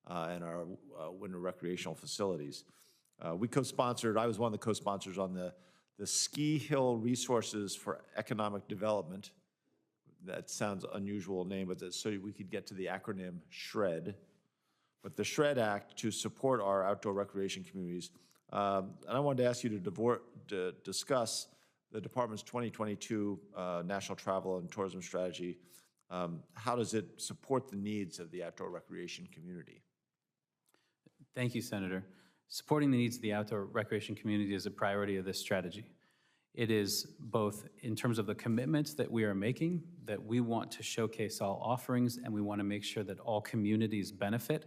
and our winter recreational facilities. We co-sponsored, I was one of the co-sponsors on the Ski Hill Resources for Economic Development. That sounds unusual name, but so we could get to the acronym SHRED. But the SHRED Act to support our outdoor recreation communities. And I wanted to ask you to discuss the Department's 2022 National Travel and Tourism Strategy. How does it support the needs of the outdoor recreation community? Thank you, Senator. Supporting the needs of the outdoor recreation community is a priority of this strategy. It is both in terms of the commitments that we are making, that we want to showcase all offerings, and we want to make sure that all communities benefit,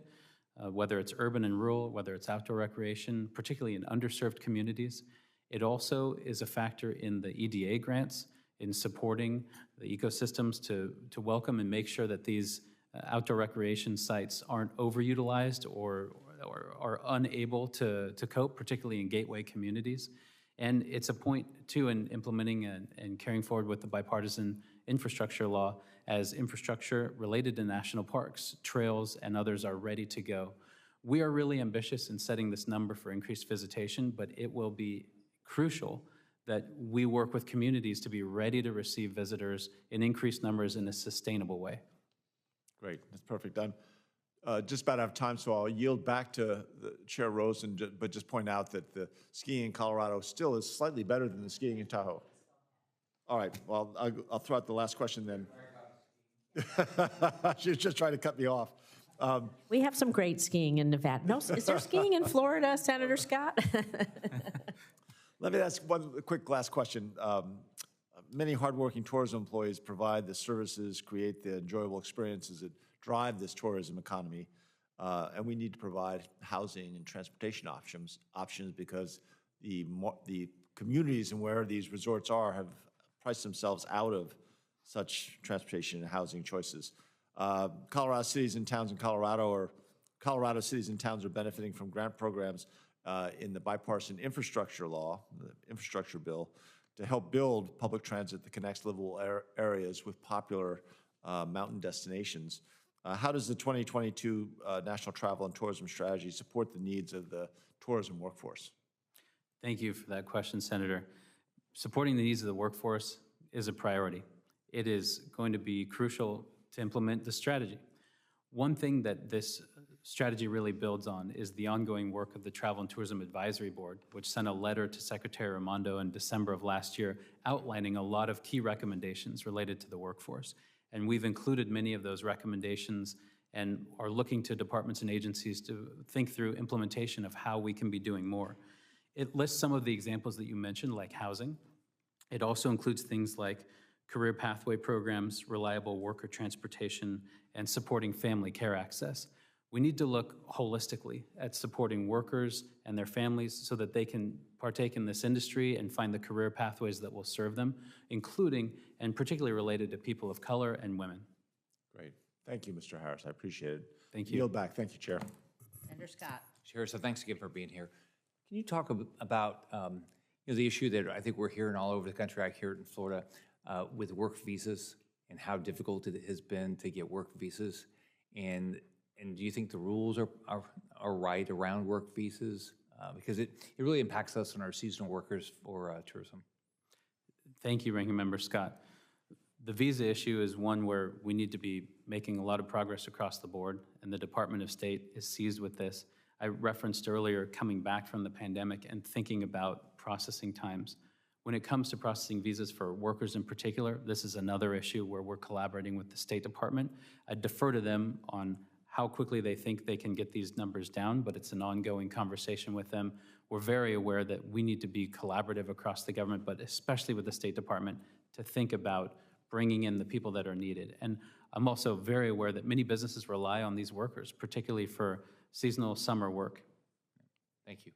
whether it's urban and rural, whether it's outdoor recreation, particularly in underserved communities. It also is a factor in the EDA grants in supporting the ecosystems to welcome and make sure that these outdoor recreation sites aren't overutilized or are unable to cope, particularly in gateway communities. And it's a point, too, in implementing and carrying forward with the bipartisan infrastructure law as infrastructure related to national parks, trails, and others are ready to go. We are really ambitious in setting this number for increased visitation, but it will be crucial that we work with communities to be ready to receive visitors in increased numbers in a sustainable way. Great, that's perfect. I'm just about out of time, so I'll yield back to Chair Rosen, but just point out that the skiing in Colorado still is slightly better than the skiing in Tahoe. All right, well, I'll throw out the last question then. She was just trying to cut me off. We have some great skiing in Nevada. No, is there skiing in Florida, Senator Scott? Let me ask one quick last question. Many hardworking tourism employees provide the services, create the enjoyable experiences that drive this tourism economy, and we need to provide housing and transportation options because the communities and where these resorts are have priced themselves out of such transportation and housing choices. Colorado cities and towns in Colorado cities and towns are benefiting from grant programs in the bipartisan infrastructure law, the infrastructure bill, to help build public transit that connects livable areas with popular mountain destinations. How does the 2022 National Travel and Tourism Strategy support the needs of the tourism workforce? Thank you for that question, Senator. Supporting the needs of the workforce is a priority. It is going to be crucial to implement the strategy. One thing that this strategy really builds on is the ongoing work of the Travel and Tourism Advisory Board, which sent a letter to Secretary Raimondo in December of last year outlining a lot of key recommendations related to the workforce. And we've included many of those recommendations and are looking to departments and agencies to think through implementation of how we can be doing more. It lists some of the examples that you mentioned, like housing. It also includes things like career pathway programs, reliable worker transportation, and supporting family care access. We need to look holistically at supporting workers and their families so that they can partake in this industry and find the career pathways that will serve them, including and particularly related to people of color and women. Great. Thank you, Mr. Harris. I appreciate it. Thank you. Yield back. Thank you, Chair. Senator Scott. Chair, so thanks again for being here. Can you talk about the issue that I think we're hearing all over the country, I hear it in Florida, with work visas and how difficult it has been to get work visas? And do you think the rules are right around work visas? Because it really impacts us and our seasonal workers for tourism. Thank you, Ranking Member Scott. The visa issue is one where we need to be making a lot of progress across the board, and the Department of State is seized with this. I referenced earlier coming back from the pandemic and thinking about processing times. When it comes to processing visas for workers in particular, this is another issue where we're collaborating with the State Department. I defer to them on how quickly they think they can get these numbers down, but it's an ongoing conversation with them. We're very aware that we need to be collaborative across the government, but especially with the State Department, to think about bringing in the people that are needed. And I'm also very aware that many businesses rely on these workers, particularly for seasonal summer work. Thank you.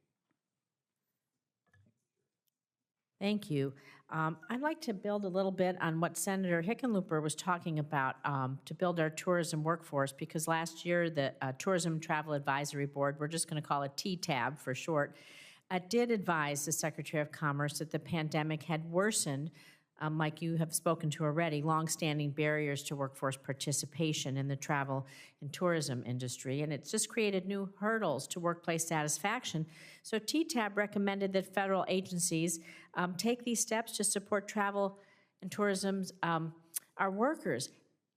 Thank you. I'd like to build a little bit on what Senator Hickenlooper was talking about to build our tourism workforce, because last year the Tourism Travel Advisory Board, we're just going to call it TTAB for short, did advise the Secretary of Commerce that the pandemic had worsened, like you have spoken to already, longstanding barriers to workforce participation in the travel and tourism industry, and it's just created new hurdles to workplace satisfaction. So TTAB recommended that federal agencies take these steps to support travel and tourism's our workers.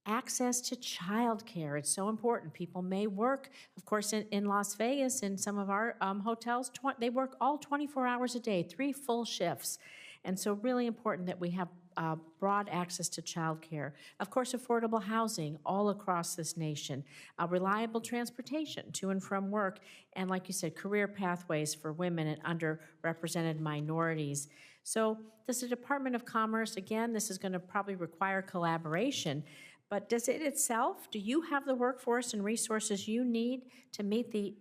Access to childcare, it's so important. People may work, of course, in Las Vegas, in some of our hotels, they work all 24 hours a day, 3 full shifts. And so really important that we have broad access to childcare. Of course, affordable housing all across this nation, reliable transportation to and from work, and like you said, career pathways for women and underrepresented minorities. So does the Department of Commerce, again, this is going to probably require collaboration, but does it itself, do you have the workforce and resources you need to meet the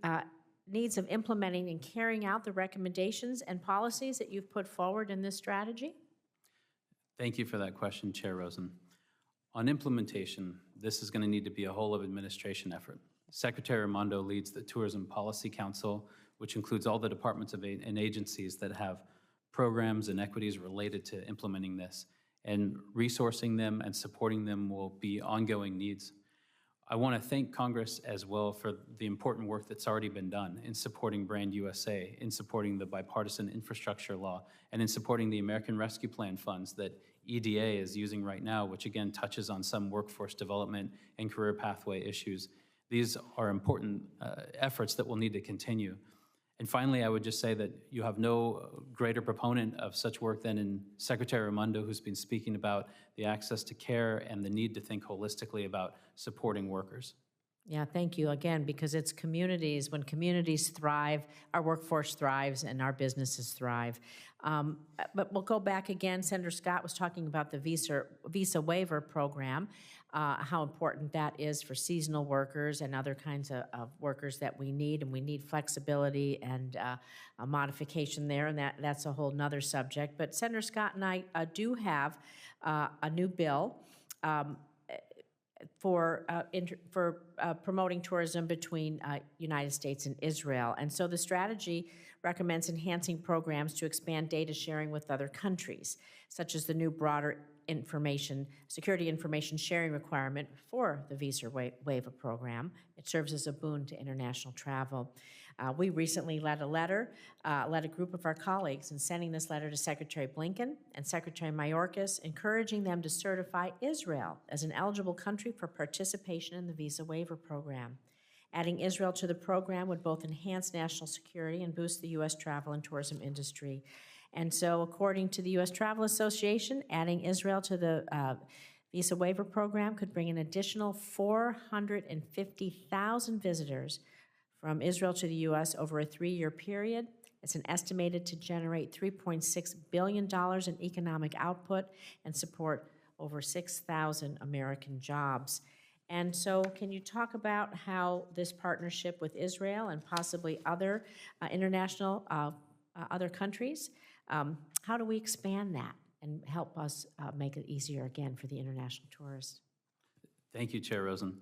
needs of implementing and carrying out the recommendations and policies that you've put forward in this strategy? Thank you for that question, Chair Rosen. On implementation, this is going to need to be a whole of administration effort. Secretary Raimondo leads the Tourism Policy Council, which includes all the departments and agencies that have programs and equities related to implementing this, and resourcing them and supporting them will be ongoing needs. I want to thank Congress as well for the important work that's already been done in supporting Brand USA, in supporting the bipartisan infrastructure law, and in supporting the American Rescue Plan funds that EDA is using right now, which again touches on some workforce development and career pathway issues. These are important efforts that will need to continue. And finally, I would just say that you have no greater proponent of such work than in Secretary Raimondo, who's been speaking about the access to care and the need to think holistically about supporting workers. Yeah, thank you again, because it's communities. When communities thrive, our workforce thrives and our businesses thrive. But we'll go back again. Senator Scott was talking about the visa waiver program, how important that is for seasonal workers and other kinds of workers that we need, and we need flexibility and a modification there, and that's a whole nother subject. But Senator Scott and I do have a new bill for promoting tourism between United States and Israel. And so the strategy recommends enhancing programs to expand data sharing with other countries, such as the new broader security information sharing requirement for the visa waiver program. It serves as a boon to international travel. We recently led a group of our colleagues in sending this letter to Secretary Blinken and Secretary Mayorkas, encouraging them to certify Israel as an eligible country for participation in the visa waiver program. Adding Israel to the program would both enhance national security and boost the U.S. travel and tourism industry. And so, according to the U.S. Travel Association, adding Israel to the visa waiver program could bring an additional 450,000 visitors from Israel to the U.S. over a 3-year period. It's estimated to generate $3.6 billion in economic output and support over 6,000 American jobs. And so, can you talk about how this partnership with Israel and possibly other international, other countries, how do we expand that and help us make it easier again for the international tourists? Thank you, Chair Rosen.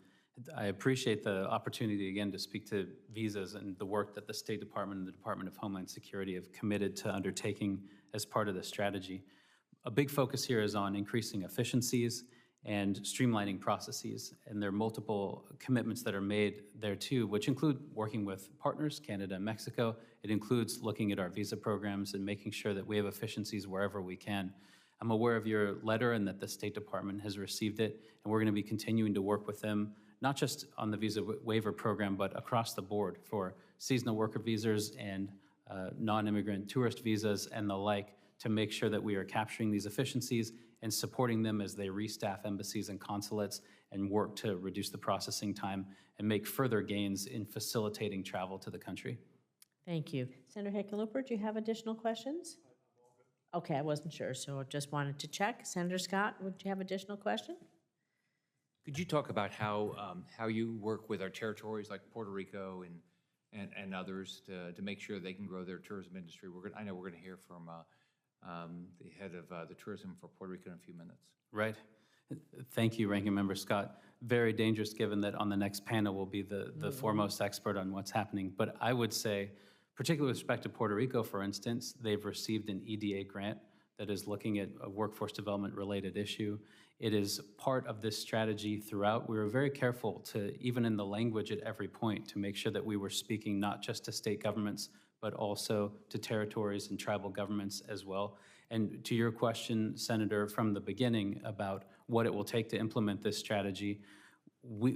I appreciate the opportunity again to speak to visas and the work that the State Department and the Department of Homeland Security have committed to undertaking as part of the strategy. A big focus here is on increasing efficiencies and streamlining processes, and there are multiple commitments that are made there too, which include working with partners, Canada and Mexico. It includes looking at our visa programs and making sure that we have efficiencies wherever we can. I'm aware of your letter and that the State Department has received it, and we're going to be continuing to work with them, not just on the visa waiver program, but across the board for seasonal worker visas and non-immigrant tourist visas and the like, to make sure that we are capturing these efficiencies and supporting them as they restaff embassies and consulates and work to reduce the processing time and make further gains in facilitating travel to the country. Thank you. Senator Hickenlooper, do you have additional questions? Okay, I wasn't sure, so I just wanted to check. Senator Scott, would you have additional question? Could you talk about how you work with our territories like Puerto Rico and others to make sure they can grow their tourism industry? I know we're going to hear from the head of the tourism for Puerto Rico in a few minutes. Right. Thank you, Ranking Member Scott. Very dangerous given that on the next panel will be the foremost expert on what's happening. But I would say, particularly with respect to Puerto Rico, for instance, they've received an EDA grant that is looking at a workforce development related issue. It is part of this strategy throughout. We were very careful to, even in the language at every point, to make sure that we were speaking not just to state governments, but also to territories and tribal governments as well. And to your question, Senator, from the beginning about what it will take to implement this strategy,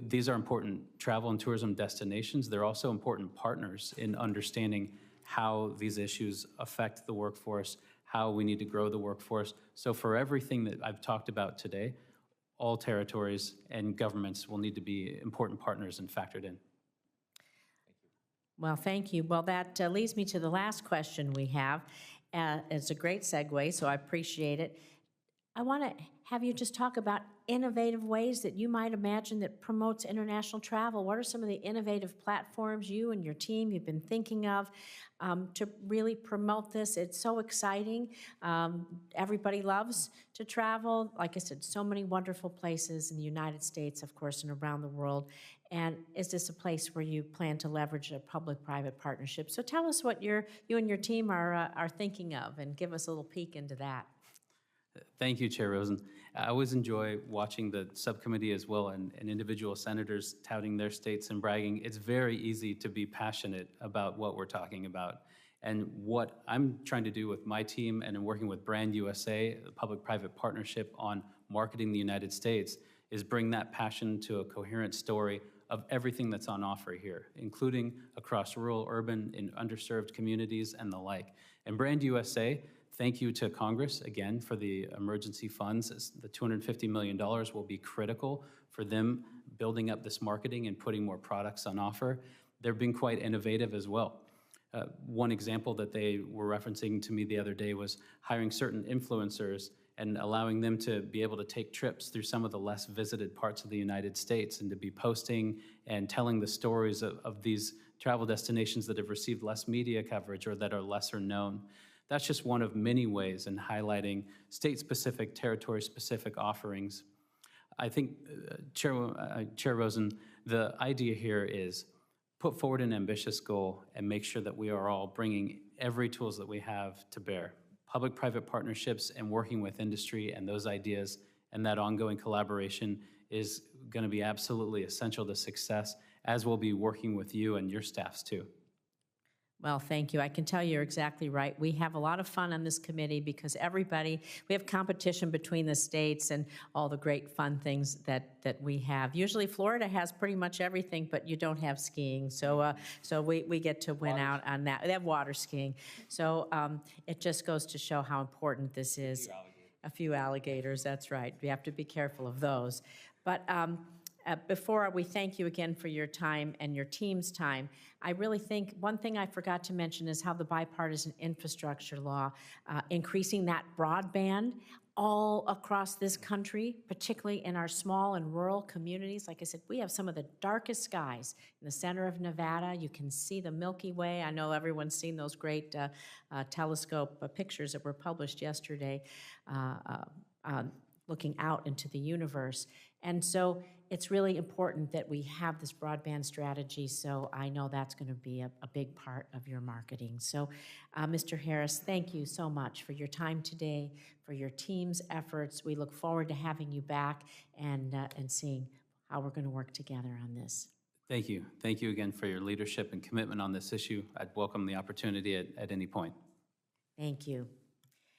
these are important travel and tourism destinations. They're also important partners in understanding how these issues affect the workforce, how we need to grow the workforce. So for everything that I've talked about today, all territories and governments will need to be important partners and factored in. Well, thank you. Well, that leads me to the last question we have. It's a great segue, so I appreciate it. I want to have you just talk about innovative ways that you might imagine that promotes international travel. What are some of the innovative platforms you and your team you've been thinking of to really promote this? It's so exciting. Everybody loves to travel. Like I said, so many wonderful places in the United States, of course, and around the world. And is this a place where you plan to leverage a public-private partnership? So tell us what you and your team are thinking of, and give us a little peek into that. Thank you, Chair Rosen. I always enjoy watching the subcommittee as well and individual senators touting their states and bragging. It's very easy to be passionate about what we're talking about. And what I'm trying to do with my team and in working with Brand USA, the public-private partnership on marketing the United States, is bring that passion to a coherent story of everything that's on offer here, including across rural, urban, and underserved communities and the like. And Brand USA, thank you to Congress, again, for the emergency funds. The $250 million will be critical for them building up this marketing and putting more products on offer. They're being quite innovative as well. One example that they were referencing to me the other day was hiring certain influencers and allowing them to be able to take trips through some of the less visited parts of the United States and to be posting and telling the stories of these travel destinations that have received less media coverage or that are lesser known. That's just one of many ways in highlighting state-specific, territory-specific offerings. I think, Chair Rosen, the idea here is put forward an ambitious goal and make sure that we are all bringing every tools that we have to bear. Public-private partnerships and working with industry and those ideas and that ongoing collaboration is going to be absolutely essential to success, as we'll be working with you and your staffs too. Well, thank you. I can tell you're exactly right. We have a lot of fun on this committee because we have competition between the states and all the great fun things that we have. Usually Florida has pretty much everything, but you don't have skiing. So we get to win out on that. They have water skiing. So it just goes to show how important this is. A few alligators, that's right. We have to be careful of those. But before we thank you again for your time and your team's time, I really think one thing I forgot to mention is how the bipartisan infrastructure law, increasing that broadband all across this country, particularly in our small and rural communities. Like I said, we have some of the darkest skies in the center of Nevada. You can see the Milky Way. I know everyone's seen those great telescope pictures that were published yesterday looking out into the universe. And so it's really important that we have this broadband strategy, so I know that's going to be a big part of your marketing. So, Mr. Harris, thank you so much for your time today, for your team's efforts. We look forward to having you back and seeing how we're going to work together on this. Thank you. Thank you again for your leadership and commitment on this issue. I'd welcome the opportunity at any point. Thank you.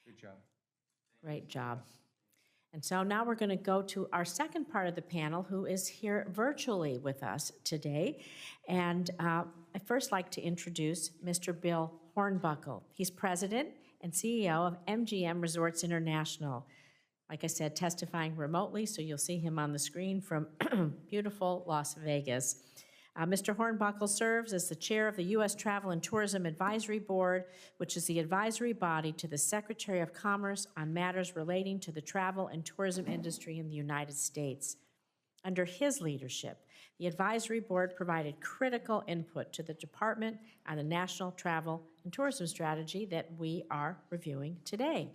Good job. Great job. And so now we're going to go to our second part of the panel, who is here virtually with us today. And I'd first like to introduce Mr. Bill Hornbuckle. He's president and CEO of MGM Resorts International. Like I said, testifying remotely, so you'll see him on the screen from beautiful Las Vegas. Mr. Hornbuckle serves as the chair of the U.S. Travel and Tourism Advisory Board, which is the advisory body to the Secretary of Commerce on matters relating to the travel and tourism industry in the United States. Under his leadership, the advisory board provided critical input to the department on the national travel and tourism strategy that we are reviewing today.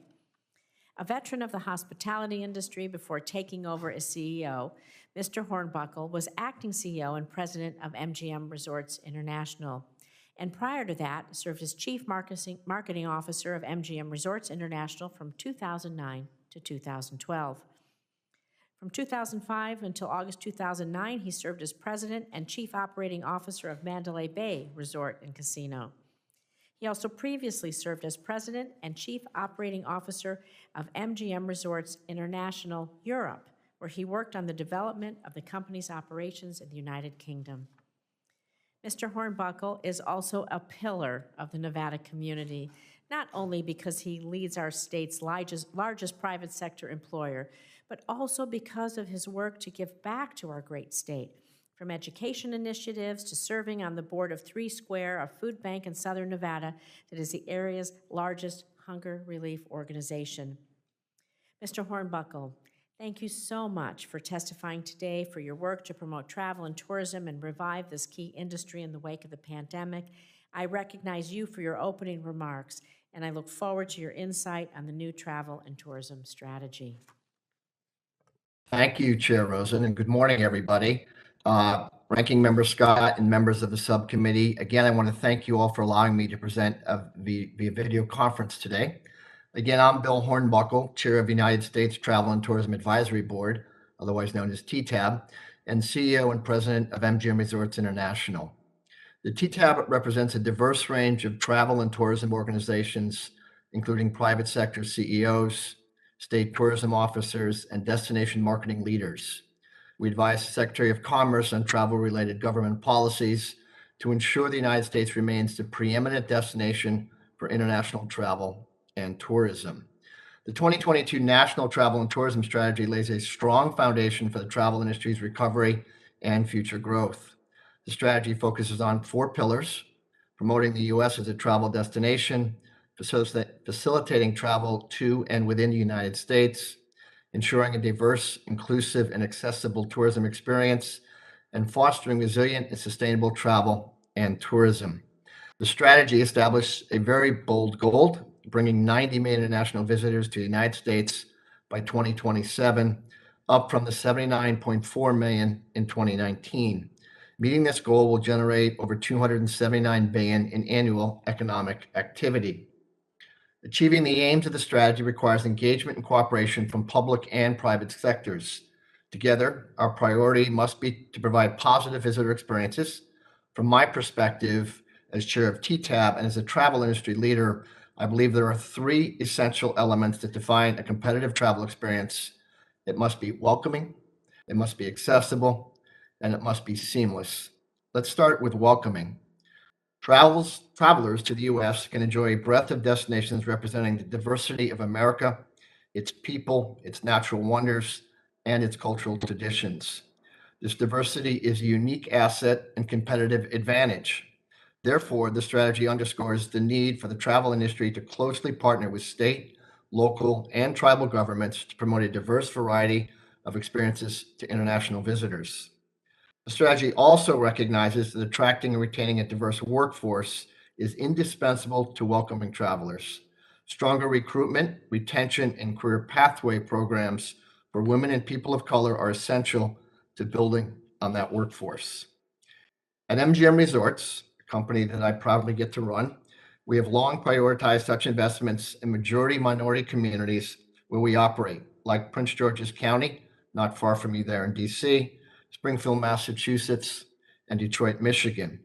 A veteran of the hospitality industry before taking over as CEO, Mr. Hornbuckle was acting CEO and president of MGM Resorts International, and prior to that served as chief marketing officer of MGM Resorts International from 2009 to 2012. From 2005 until August 2009, he served as president and chief operating officer of Mandalay Bay Resort and Casino. He also previously served as president and chief operating officer of MGM Resorts International Europe, where he worked on the development of the company's operations in the United Kingdom. Mr. Hornbuckle is also a pillar of the Nevada community, not only because he leads our state's largest private sector employer, but also because of his work to give back to our great state, from education initiatives to serving on the board of 3 Square, a food bank in southern Nevada that is the area's largest hunger relief organization. Mr. Hornbuckle, thank you so much for testifying today, for your work to promote travel and tourism and revive this key industry in the wake of the pandemic. I recognize you for your opening remarks, and I look forward to your insight on the new travel and tourism strategy. Thank you, Chair Rosen, and good morning, everybody. Ranking Member Scott and members of the subcommittee, again, I want to thank you all for allowing me to present via video conference today. Again, I'm Bill Hornbuckle, Chair of the United States Travel and Tourism Advisory Board, otherwise known as TTAB, and CEO and President of MGM Resorts International. The TTAB represents a diverse range of travel and tourism organizations, including private sector CEOs, state tourism officers, and destination marketing leaders. We advise the Secretary of Commerce on travel-related government policies to ensure the United States remains the preeminent destination for international travel and tourism. The 2022 National Travel and Tourism Strategy lays a strong foundation for the travel industry's recovery and future growth. The strategy focuses on 4 pillars: promoting the U.S. as a travel destination, facilitating travel to and within the United States, ensuring a diverse, inclusive, and accessible tourism experience, and fostering resilient and sustainable travel and tourism. The strategy established a very bold goal, bringing 90 million international visitors to the United States by 2027, up from the 79.4 million in 2019. Meeting this goal will generate over $279 billion in annual economic activity. Achieving the aims of the strategy requires engagement and cooperation from public and private sectors. Together, our priority must be to provide positive visitor experiences. From my perspective, as chair of TTAB and as a travel industry leader, I believe there are three essential elements that define a competitive travel experience. It must be welcoming, it must be accessible, and it must be seamless. Let's start with welcoming. Travelers to the U.S. can enjoy a breadth of destinations representing the diversity of America, its people, its natural wonders, and its cultural traditions. This diversity is a unique asset and competitive advantage. Therefore, the strategy underscores the need for the travel industry to closely partner with state, local, and tribal governments to promote a diverse variety of experiences to international visitors. The strategy also recognizes that attracting and retaining a diverse workforce is indispensable to welcoming travelers. Stronger recruitment, retention, and career pathway programs for women and people of color are essential to building on that workforce. At MGM Resorts, a company that I proudly get to run, we have long prioritized such investments in majority minority communities where we operate, like Prince George's County, not far from you there in DC, Springfield, Massachusetts, and Detroit, Michigan.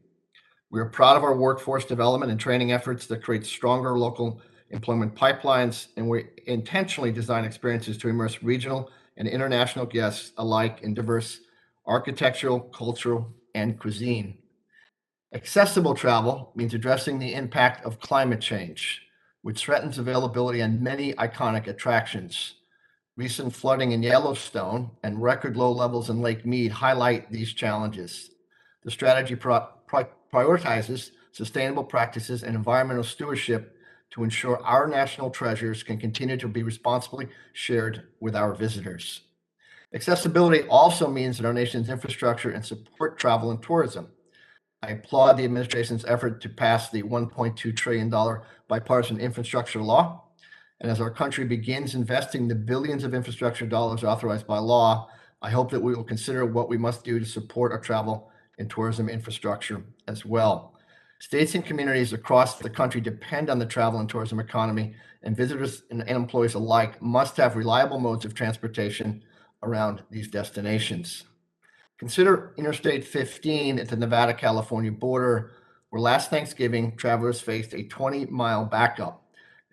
We are proud of our workforce development and training efforts that create stronger local employment pipelines, and we intentionally design experiences to immerse regional and international guests alike in diverse architectural, cultural, and cuisine. Accessible travel means addressing the impact of climate change, which threatens availability on many iconic attractions. Recent flooding in Yellowstone and record low levels in Lake Mead highlight these challenges. The strategy prioritizes sustainable practices and environmental stewardship to ensure our national treasures can continue to be responsibly shared with our visitors. Accessibility also means that our nation's infrastructure and support travel and tourism. I applaud the administration's effort to pass the $1.2 trillion bipartisan infrastructure law. And as our country begins investing the billions of infrastructure dollars authorized by law, I hope that we will consider what we must do to support our travel and tourism infrastructure as well. States and communities across the country depend on the travel and tourism economy, and visitors and employees alike must have reliable modes of transportation around these destinations. Consider Interstate 15 at the Nevada-California border, where last Thanksgiving, travelers faced a 20-mile backup.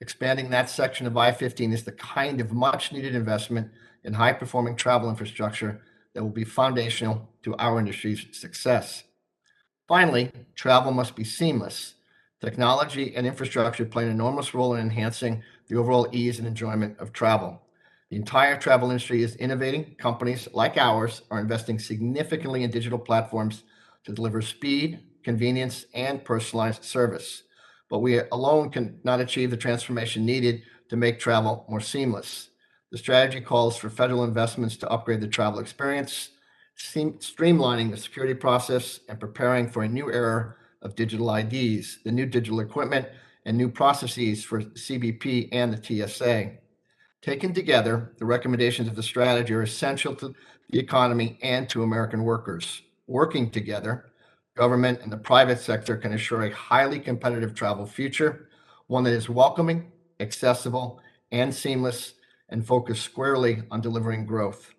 Expanding that section of I-15 is the kind of much-needed investment in high-performing travel infrastructure that will be foundational to our industry's success. Finally, travel must be seamless. Technology and infrastructure play an enormous role in enhancing the overall ease and enjoyment of travel. The entire travel industry is innovating. Companies like ours are investing significantly in digital platforms to deliver speed, convenience, and personalized service. But we alone cannot achieve the transformation needed to make travel more seamless. The strategy calls for federal investments to upgrade the travel experience, streamlining the security process, and preparing for a new era of digital IDs, the new digital equipment, and new processes for CBP and the TSA. Taken together, the recommendations of the strategy are essential to the economy and to American workers. Working together, government and the private sector can assure a highly competitive travel future, one that is welcoming, accessible, and seamless, and focused squarely on delivering growth.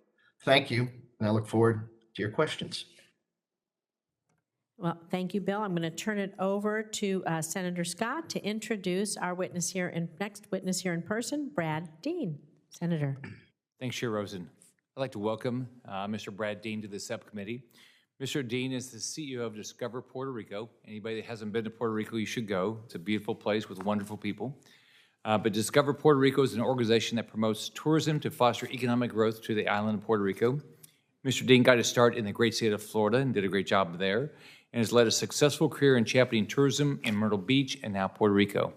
Thank you, and I look forward to your questions. Well, thank you, Bill. I'm going to turn it over to Senator Scott to introduce our next witness here in person, Brad Dean. Senator. Thanks, Chair Rosen. I'd like to welcome Mr. Brad Dean to the subcommittee. Mr. Dean is the CEO of Discover Puerto Rico. Anybody that hasn't been to Puerto Rico, you should go. It's a beautiful place with wonderful people. But Discover Puerto Rico is an organization that promotes tourism to foster economic growth to the island of Puerto Rico. Mr. Dean got his start in the great state of Florida and did a great job there, and has led a successful career in championing tourism in Myrtle Beach and now Puerto Rico.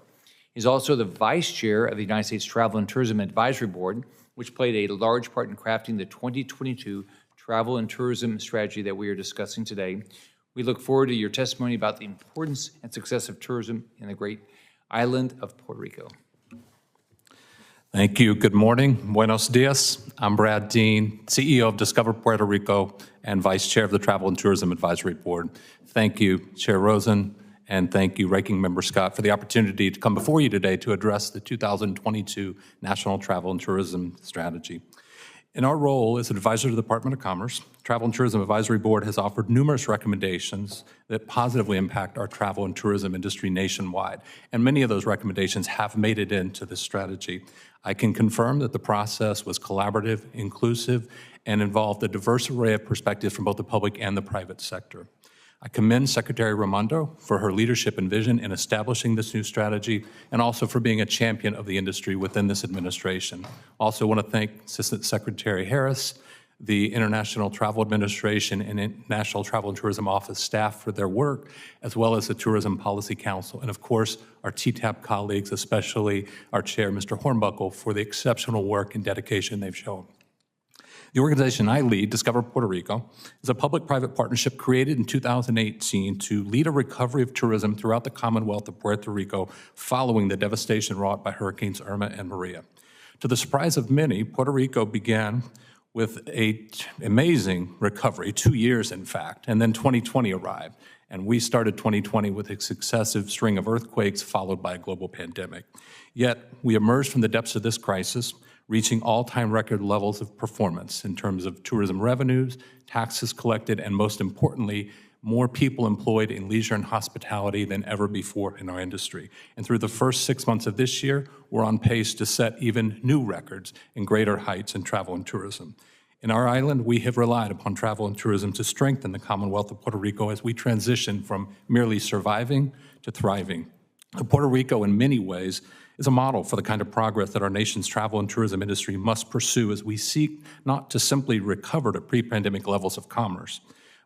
He's also the vice chair of the United States Travel and Tourism Advisory Board, which played a large part in crafting the 2022 travel and tourism strategy that we are discussing today. We look forward to your testimony about the importance and success of tourism in the great island of Puerto Rico. Thank you. Good morning. Buenos dias. I'm Brad Dean, CEO of Discover Puerto Rico and Vice Chair of the Travel and Tourism Advisory Board. Thank you, Chair Rosen, and thank you, Ranking Member Scott, for the opportunity to come before you today to address the 2022 National Travel and Tourism Strategy. In our role as an advisor to the Department of Commerce, Travel and Tourism Advisory Board has offered numerous recommendations that positively impact our travel and tourism industry nationwide, and many of those recommendations have made it into this strategy. I can confirm that the process was collaborative, inclusive, and involved a diverse array of perspectives from both the public and the private sector. I commend Secretary Raimondo for her leadership and vision in establishing this new strategy, and also for being a champion of the industry within this administration. Also want to thank Assistant Secretary Harris, the International Travel Administration and National Travel and Tourism Office staff for their work, as well as the Tourism Policy Council, and of course, our TTAP colleagues, especially our chair, Mr. Hornbuckle, for the exceptional work and dedication they've shown. The organization I lead, Discover Puerto Rico, is a public-private partnership created in 2018 to lead a recovery of tourism throughout the Commonwealth of Puerto Rico following the devastation wrought by Hurricanes Irma and Maria. To the surprise of many, Puerto Rico began with an amazing recovery, 2 years in fact, and then 2020 arrived. And we started 2020 with a successive string of earthquakes followed by a global pandemic. Yet, we emerged from the depths of this crisis, reaching all-time record levels of performance in terms of tourism revenues, taxes collected, and most importantly, more people employed in leisure and hospitality than ever before in our industry. And through the first 6 months of this year, we're on pace to set even new records and greater heights in travel and tourism. In our island, we have relied upon travel and tourism to strengthen the Commonwealth of Puerto Rico as we transition from merely surviving to thriving. Puerto Rico, in many ways, is a model for the kind of progress that our nation's travel and tourism industry must pursue as we seek not to simply recover to pre-pandemic levels of commerce,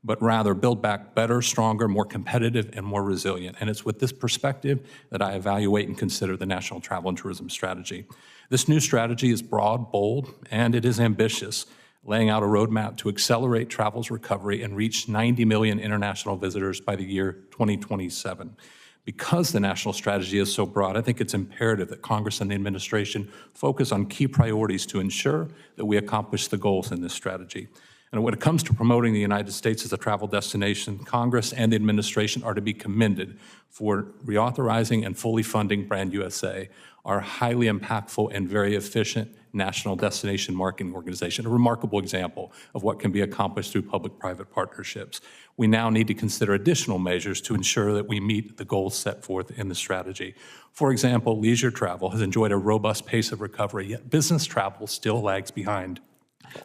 but rather build back better, stronger, more competitive, and more resilient. And it's with this perspective that I evaluate and consider the National Travel and Tourism Strategy. This new strategy is broad, bold, and it is ambitious, laying out a roadmap to accelerate travel's recovery and reach 90 million international visitors by the year 2027. Because the national strategy is so broad, I think it's imperative that Congress and the administration focus on key priorities to ensure that we accomplish the goals in this strategy. And when it comes to promoting the United States as a travel destination, Congress and the administration are to be commended for reauthorizing and fully funding Brand USA, our highly impactful and very efficient national destination marketing organization, a remarkable example of what can be accomplished through public-private partnerships. We now need to consider additional measures to ensure that we meet the goals set forth in the strategy. For example, leisure travel has enjoyed a robust pace of recovery, yet business travel still lags behind.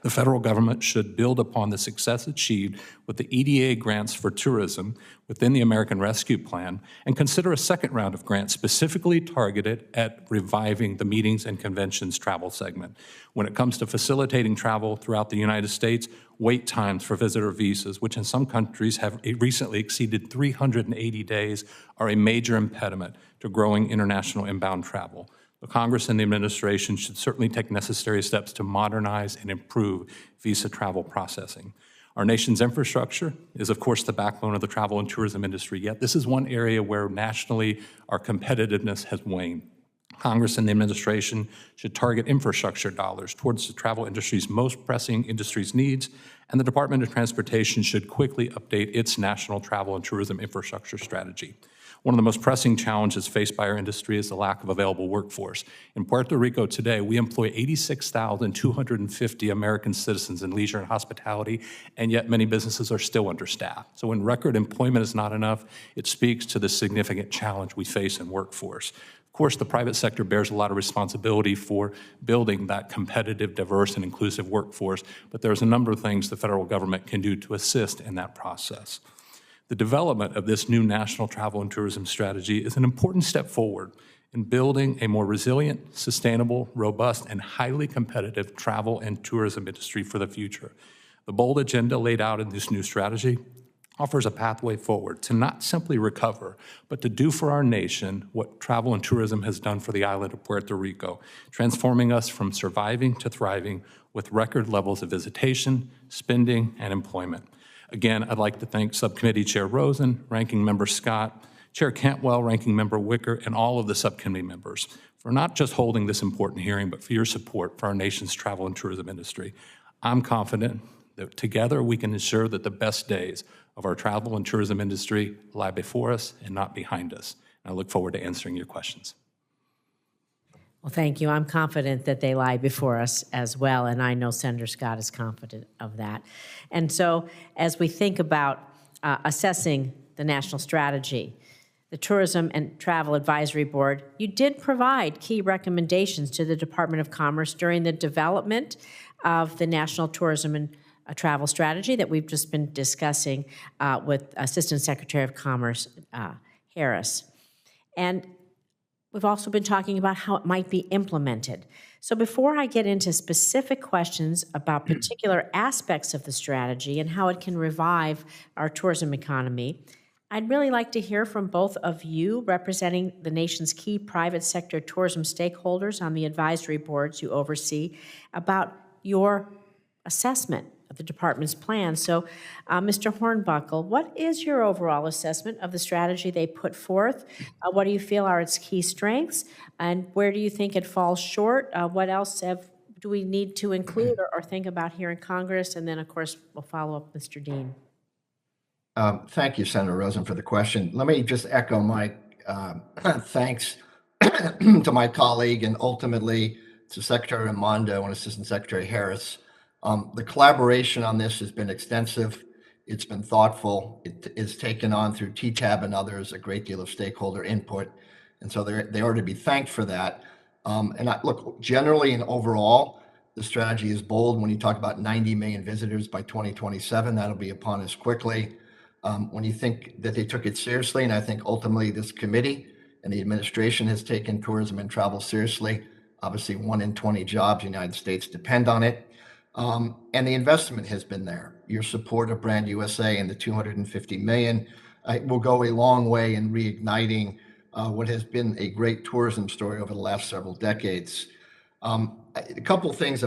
The federal government should build upon the success achieved with the EDA grants for tourism within the American Rescue Plan and consider a second round of grants specifically targeted at reviving the meetings and conventions travel segment. When it comes to facilitating travel throughout the United States, wait times for visitor visas, which in some countries have recently exceeded 380 days, are a major impediment to growing international inbound travel. The Congress and the administration should certainly take necessary steps to modernize and improve visa travel processing. Our nation's infrastructure is, of course, the backbone of the travel and tourism industry, yet this is one area where nationally our competitiveness has waned. Congress and the administration should target infrastructure dollars towards the travel industry's most pressing industry's needs, and the Department of Transportation should quickly update its national travel and tourism infrastructure strategy. One of the most pressing challenges faced by our industry is the lack of available workforce. In Puerto Rico today, we employ 86,250 American citizens in leisure and hospitality, and yet many businesses are still understaffed. So when record employment is not enough, it speaks to the significant challenge we face in workforce. Of course, the private sector bears a lot of responsibility for building that competitive, diverse, and inclusive workforce, but there's a number of things the federal government can do to assist in that process. The development of this new national travel and tourism strategy is an important step forward in building a more resilient, sustainable, robust, and highly competitive travel and tourism industry for the future. The bold agenda laid out in this new strategy offers a pathway forward to not simply recover, but to do for our nation what travel and tourism has done for the island of Puerto Rico, transforming us from surviving to thriving with record levels of visitation, spending, and employment. Again, I'd like to thank Subcommittee Chair Rosen, Ranking Member Scott, Chair Cantwell, Ranking Member Wicker, and all of the subcommittee members for not just holding this important hearing, but for your support for our nation's travel and tourism industry. I'm confident that together we can ensure that the best days of our travel and tourism industry lie before us and not behind us. And I look forward to answering your questions. Well, thank you. I'm confident that they lie before us as well, and I know Senator Scott is confident of that. And so as we think about assessing the national strategy, the Tourism and Travel Advisory Board, you did provide key recommendations to the Department of Commerce during the development of the National Tourism and Travel Strategy that we've just been discussing with Assistant Secretary of Commerce Harris. And we've also been talking about how it might be implemented. So before I get into specific questions about particular aspects of the strategy and how it can revive our tourism economy, I'd really like to hear from both of you representing the nation's key private sector tourism stakeholders on the advisory boards you oversee about your assessment of the department's plan. So, Mr. Hornbuckle, what is your overall assessment of the strategy they put forth? What do you feel are its key strengths? And where do you think it falls short? What else do we need to include or think about here in Congress? And then, of course, we'll follow up, Mr. Dean. Thank you, Senator Rosen, for the question. Let me just echo my thanks to my colleague and ultimately to Secretary Raimondo and Assistant Secretary Harris. The collaboration on this has been extensive. It's been thoughtful. It is taken on through TTAB and others, a great deal of stakeholder input. And so they are to be thanked for that. Look, generally and overall, the strategy is bold. When you talk about 90 million visitors by 2027, that'll be upon us quickly. When you think that they took it seriously, and I think ultimately this committee and the administration has taken tourism and travel seriously, obviously 1 in 20 jobs in the United States depend on it. And the investment has been there. Your support of Brand USA and the $250 million will go a long way in reigniting what has been a great tourism story over the last several decades. A couple of things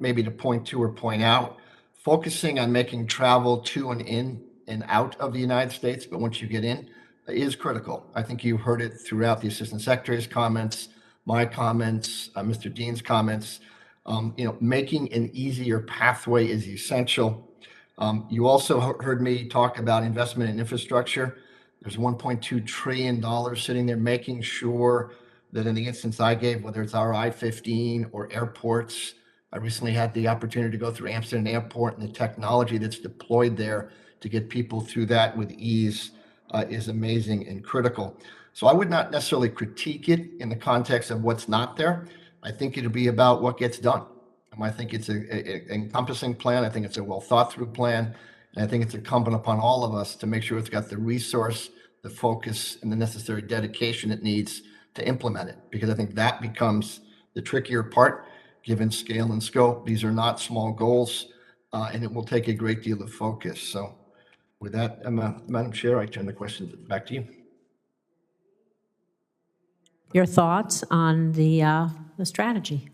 maybe to point to or point out, focusing on making travel to and in and out of the United States, but once you get in, is critical. I think you heard it throughout the Assistant Secretary's comments, my comments, Mr. Dean's comments. Making an easier pathway is essential. You also heard me talk about investment in infrastructure. There's $1.2 trillion sitting there, making sure that in the instance I gave, whether it's our I-15 or airports, I recently had the opportunity to go through Amsterdam Airport, and the technology that's deployed there to get people through that with ease is amazing and critical. So I would not necessarily critique it in the context of what's not there. I think it'll be about what gets done. I think it's an encompassing plan. I think it's a well thought through plan. And I think it's incumbent upon all of us to make sure it's got the resource, the focus, and the necessary dedication it needs to implement it. Because I think that becomes the trickier part, given scale and scope. These are not small goals, and it will take a great deal of focus. So with that, Madam Chair, I turn the question back to you. Your thoughts on the strategy?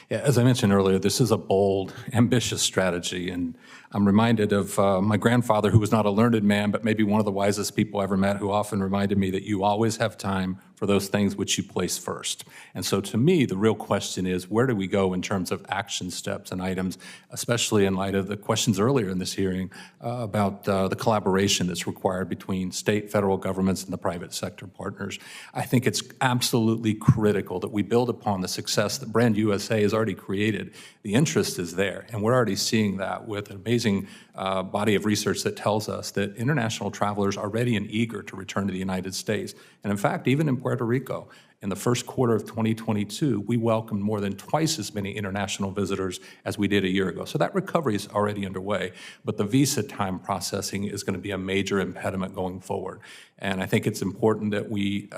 Yeah, as I mentioned earlier, this is a bold, ambitious strategy, and I'm reminded of my grandfather, who was not a learned man, but maybe one of the wisest people I ever met, who often reminded me that you always have time for those things which you place first. And so to me, the real question is, where do we go in terms of action steps and items, especially in light of the questions earlier in this hearing about the collaboration that's required between state, federal governments, and the private sector partners. I think it's absolutely critical that we build upon the success that Brand USA has already created. The interest is there, and we're already seeing that with an amazing body of research that tells us that international travelers are ready and eager to return to the United States. And in fact, even in Puerto Rico, in the first quarter of 2022, we welcomed more than twice as many international visitors as we did a year ago. So that recovery is already underway, but the visa time processing is going to be a major impediment going forward. And I think it's important that we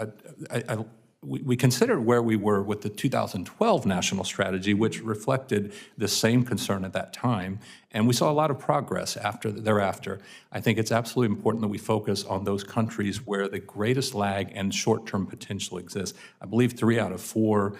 considered where we were with the 2012 national strategy, which reflected the same concern at that time, and we saw a lot of progress thereafter. I think it's absolutely important that we focus on those countries where the greatest lag and short-term potential exists. I believe 3 out of 4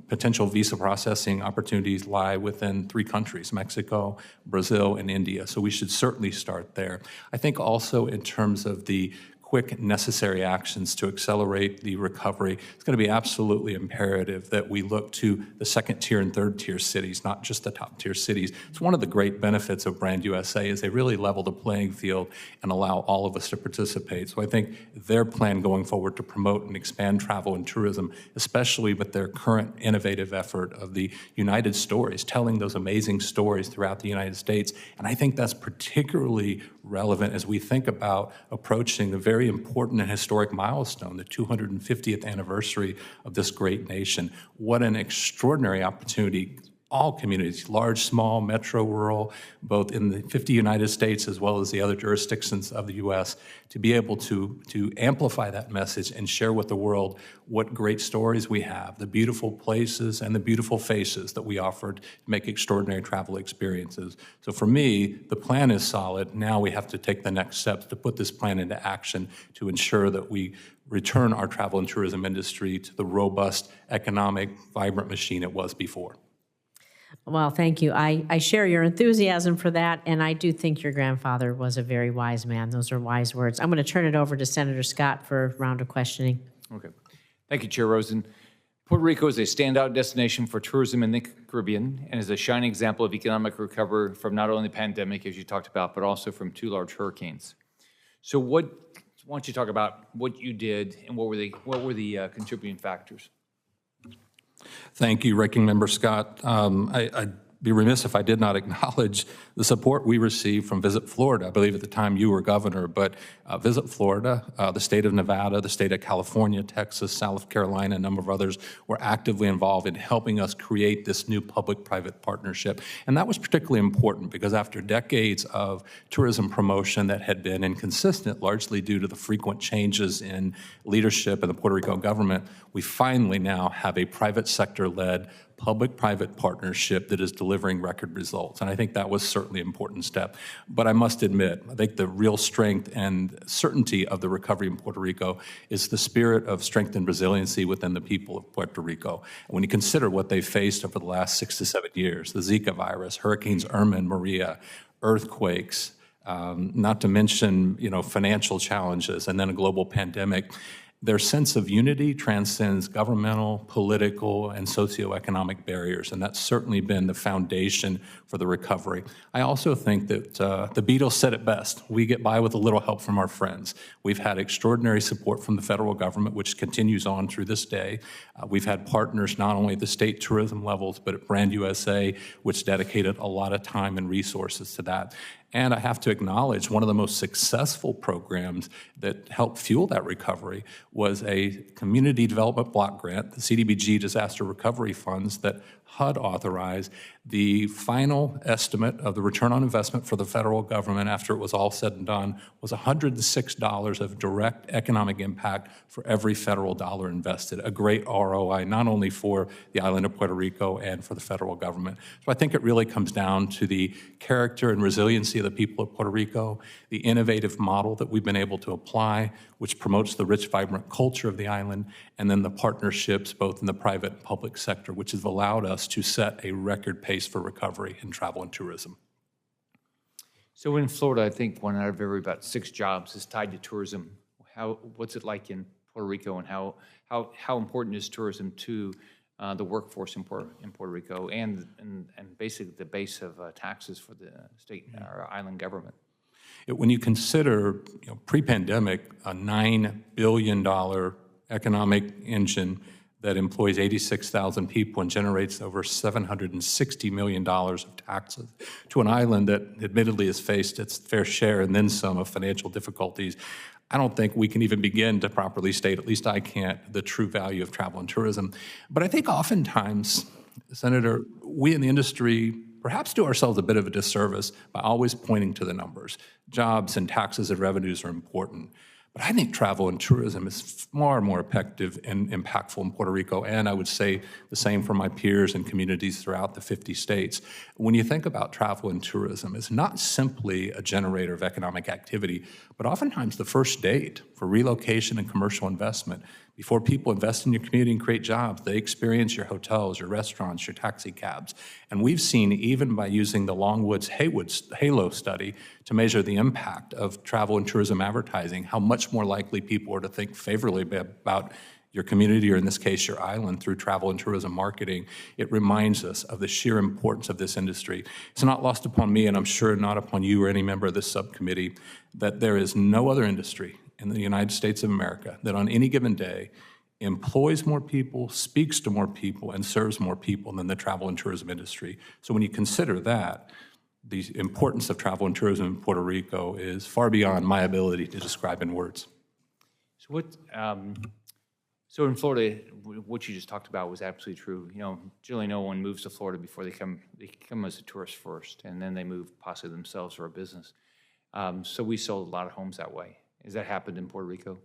potential visa processing opportunities lie within 3 countries, Mexico, Brazil, and India, so we should certainly start there. I think also in terms of the quick, necessary actions to accelerate the recovery, it's going to be absolutely imperative that we look to the second-tier and third-tier cities, not just the top-tier cities. It's one of the great benefits of Brand USA is they really level the playing field and allow all of us to participate. So I think their plan going forward to promote and expand travel and tourism, especially with their current innovative effort of the United Stories, telling those amazing stories throughout the United States. And I think that's particularly relevant as we think about approaching a very important and historic milestone, the 250th anniversary of this great nation. What an extraordinary opportunity. All communities, large, small, metro, rural, both in the 50 United States as well as the other jurisdictions of the U.S., to be able to amplify that message and share with the world what great stories we have, the beautiful places and the beautiful faces that we offered to make extraordinary travel experiences. So for me, the plan is solid. Now we have to take the next steps to put this plan into action to ensure that we return our travel and tourism industry to the robust, economic, vibrant machine it was before. Well, thank you. I share your enthusiasm for that, and I do think your grandfather was a very wise man. Those are wise words. I'm going to turn it over to Senator Scott for a round of questioning. Okay. Thank you, Chair Rosen. Puerto Rico is a standout destination for tourism in the Caribbean and is a shining example of economic recovery from not only the pandemic, as you talked about, but also from 2 large hurricanes. So why don't you talk about what you did and what were the contributing factors? Thank you, Ranking Member Scott. I'd be remiss if I did not acknowledge the support we received from Visit Florida. I believe at the time you were governor, but Visit Florida, the state of Nevada, the state of California, Texas, South Carolina, a number of others were actively involved in helping us create this new public-private partnership. And that was particularly important because after decades of tourism promotion that had been inconsistent, largely due to the frequent changes in leadership in the Puerto Rico government, we finally now have a private sector-led public-private partnership that is delivering record results. And I think that was certainly an important step. But I must admit, I think the real strength and certainty of the recovery in Puerto Rico is the spirit of strength and resiliency within the people of Puerto Rico. And when you consider what they faced over the last 6 to 7 years, the Zika virus, Hurricanes Irma and Maria, earthquakes, not to mention, financial challenges, and then a global pandemic, their sense of unity transcends governmental, political, and socioeconomic barriers, and that's certainly been the foundation for the recovery. I also think that the Beatles said it best. We get by with a little help from our friends. We've had extraordinary support from the federal government, which continues on through this day. We've had partners not only at the state tourism levels, but at Brand USA, which dedicated a lot of time and resources to that. And I have to acknowledge one of the most successful programs that helped fuel that recovery was a community development block grant, the CDBG Disaster Recovery Funds that HUD authorized. The final estimate of the return on investment for the federal government after it was all said and done was $106 of direct economic impact for every federal dollar invested, a great ROI, not only for the island of Puerto Rico and for the federal government. So I think it really comes down to the character and resiliency of the people of Puerto Rico, the innovative model that we've been able to apply, which promotes the rich, vibrant culture of the island, and then the partnerships both in the private and public sector, which has allowed us to set a record pace for recovery in travel and tourism. So in Florida, I think 1 out of every about 6 jobs is tied to tourism. What's it like in Puerto Rico, and how important is tourism to the workforce in Puerto Rico and basically the base of taxes for the state or island government? When you consider pre-pandemic, a $9 billion economic engine that employs 86,000 people and generates over $760 million of taxes to an island that admittedly has faced its fair share and then some of financial difficulties, I don't think we can even begin to properly state, at least I can't, the true value of travel and tourism. But I think oftentimes, Senator, we in the industry perhaps do ourselves a bit of a disservice by always pointing to the numbers. Jobs and taxes and revenues are important. But I think travel and tourism is far more effective and impactful in Puerto Rico, and I would say the same for my peers and communities throughout the 50 states. When you think about travel and tourism, it's not simply a generator of economic activity, but oftentimes the first date for relocation and commercial investment. Before people invest in your community and create jobs, they experience your hotels, your restaurants, your taxi cabs. And we've seen, even by using the Longwoods Halo study, to measure the impact of travel and tourism advertising, how much more likely people are to think favorably about your community, or in this case, your island, through travel and tourism marketing. It reminds us of the sheer importance of this industry. It's not lost upon me, and I'm sure not upon you or any member of this subcommittee, that there is no other industry in the United States of America that on any given day employs more people, speaks to more people, and serves more people than the travel and tourism industry. So when you consider that, the importance of travel and tourism in Puerto Rico is far beyond my ability to describe in words. So so in Florida, what you just talked about was absolutely true. You know, generally no one moves to Florida before they come as a tourist first, and then they move possibly themselves or a business. So we sold a lot of homes that way. Has that happened in Puerto Rico?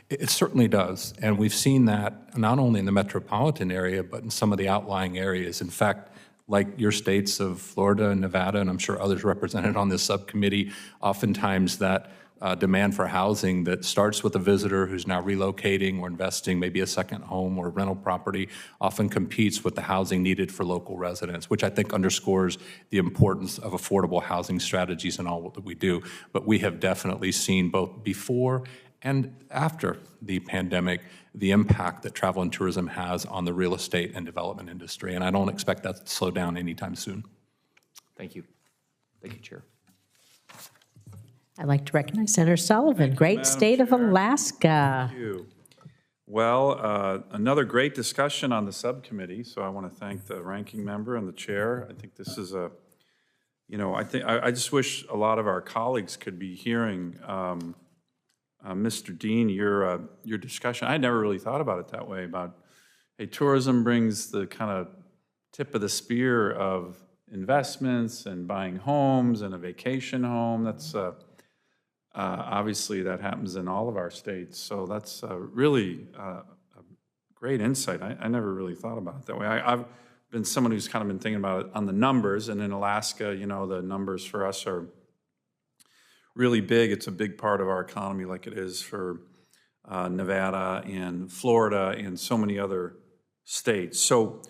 It certainly does, and we've seen that not only in the metropolitan area, but in some of the outlying areas. In fact, like your states of Florida and Nevada, and I'm sure others represented on this subcommittee, oftentimes that demand for housing that starts with a visitor who's now relocating or investing, maybe a second home or rental property, often competes with the housing needed for local residents, which I think underscores the importance of affordable housing strategies in all that we do. But we have definitely seen both before and after the pandemic, the impact that travel and tourism has on the real estate and development industry. And I don't expect that to slow down anytime soon. Thank you. Thank you, Chair. I'd like to recognize Senator Sullivan, great Madam state of Chair. Alaska. Thank you. Well, another great discussion on the subcommittee, so I want to thank the ranking member and the chair. I think this is a, you know, I just wish a lot of our colleagues could be hearing Mr. Dean, your discussion. I never really thought about it that way, about, hey, tourism brings the kind of tip of the spear of investments and buying homes and a vacation home. That's obviously that happens in all of our states. So that's really a great insight. I never really thought about it that way. I've been someone who's kind of been thinking about it on the numbers, and in Alaska, you know, the numbers for us are really big. It's a big part of our economy, like it is for Nevada and Florida and so many other states. So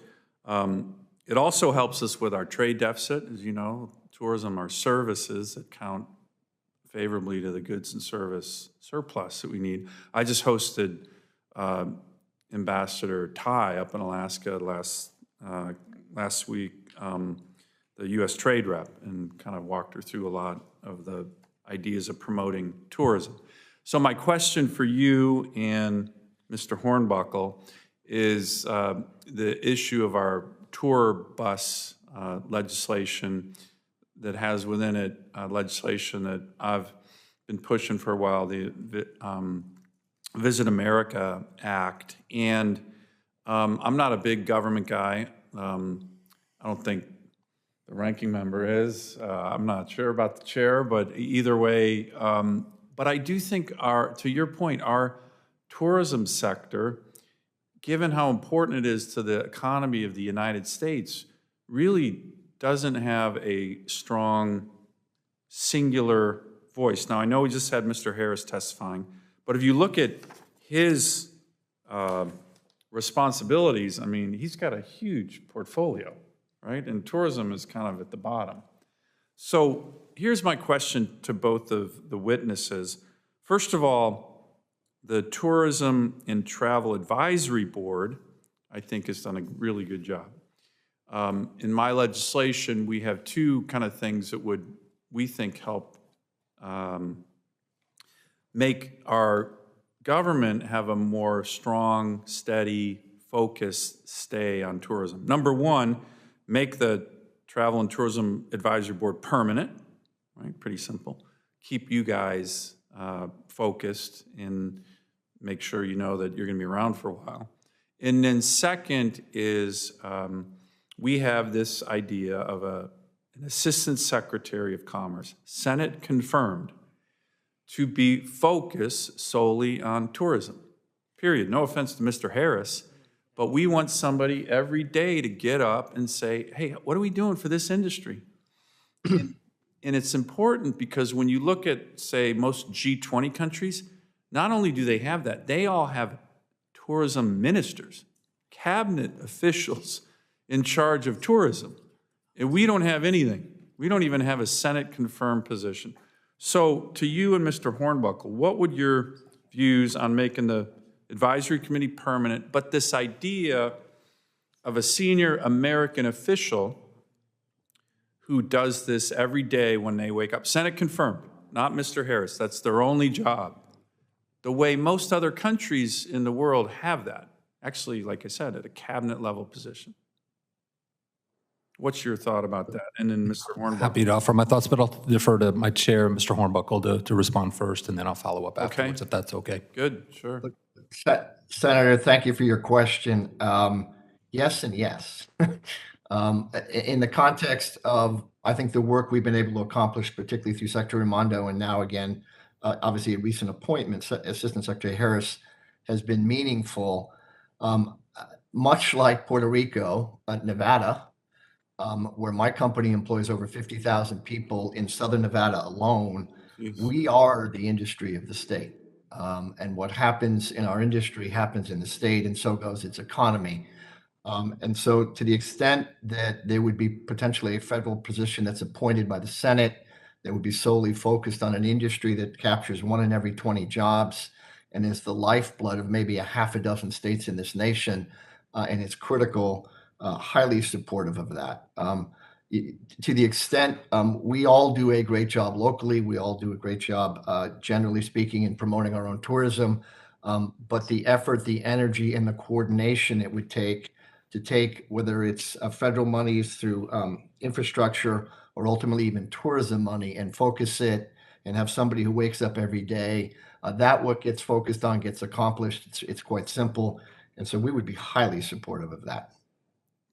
it also helps us with our trade deficit. As you know, tourism are services that count favorably to the goods and service surplus that we need. I just hosted Ambassador Tai up in Alaska last week, the U.S. trade rep, and kind of walked her through a lot of the ideas of promoting tourism. So my question for you and Mr. Hornbuckle is the issue of our tour bus legislation that has within it legislation that I've been pushing for a while, the Visit America Act. And I'm not a big government guy. I don't think the ranking member is. I'm not sure about the chair, but either way, but I do think to your point, our tourism sector, given how important it is to the economy of the United States, really doesn't have a strong singular voice. Now, I know we just had Mr. Harris testifying, but if you look at his responsibilities, I mean, he's got a huge portfolio, right? And tourism is kind of at the bottom. So here's my question to both of the witnesses. First of all, the Tourism and Travel Advisory Board, I think, has done a really good job. In my legislation, we have two kind of things that would, we think, help make our government have a more strong, steady, focused stay on tourism. Number one, make the Travel and Tourism Advisory Board permanent, right? Pretty simple. Keep you guys focused and make sure you know that you're going to be around for a while. And then second is we have this idea of an Assistant Secretary of Commerce, Senate confirmed, to be focused solely on tourism, period. No offense to Mr. Harris, but we want somebody every day to get up and say, hey, what are we doing for this industry? And it's important because when you look at, say, most G20 countries, not only do they have that, they all have tourism ministers, cabinet officials in charge of tourism. And we don't have anything. We don't even have a Senate-confirmed position. So to you and Mr. Hornbuckle, what would your views on making the advisory committee permanent, but this idea of a senior American official who does this every day when they wake up, Senate confirmed, not Mr. Harris, that's their only job, the way most other countries in the world have that, actually, like I said, at a cabinet level position. What's your thought about that? And then Mr. Hornbuckle. Happy to offer my thoughts, but I'll defer to my chair, Mr. Hornbuckle, to respond first, and then I'll follow up afterwards, if that's okay. Good, sure. Senator, thank you for your question. Yes and yes. In the context of, I think, the work we've been able to accomplish, particularly through Secretary Raimondo, and now again, obviously a recent appointment, Assistant Secretary Harris, has been meaningful. Much like Puerto Rico, Nevada, where my company employs over 50,000 people in Southern Nevada alone, we are the industry of the state. And what happens in our industry happens in the state, and so goes its economy. And so to the extent that there would be potentially a federal position that's appointed by the Senate that would be solely focused on an industry that captures 1 in every 20 jobs and is the lifeblood of maybe a half a dozen states in this nation, and it's critical, highly supportive of that. To the extent we all do a great job locally, we all do a great job, generally speaking, in promoting our own tourism, but the effort, the energy, and the coordination it would take to take, whether it's federal monies through infrastructure or ultimately even tourism money, and focus it and have somebody who wakes up every day, that what gets focused on gets accomplished. It's quite simple. And so we would be highly supportive of that.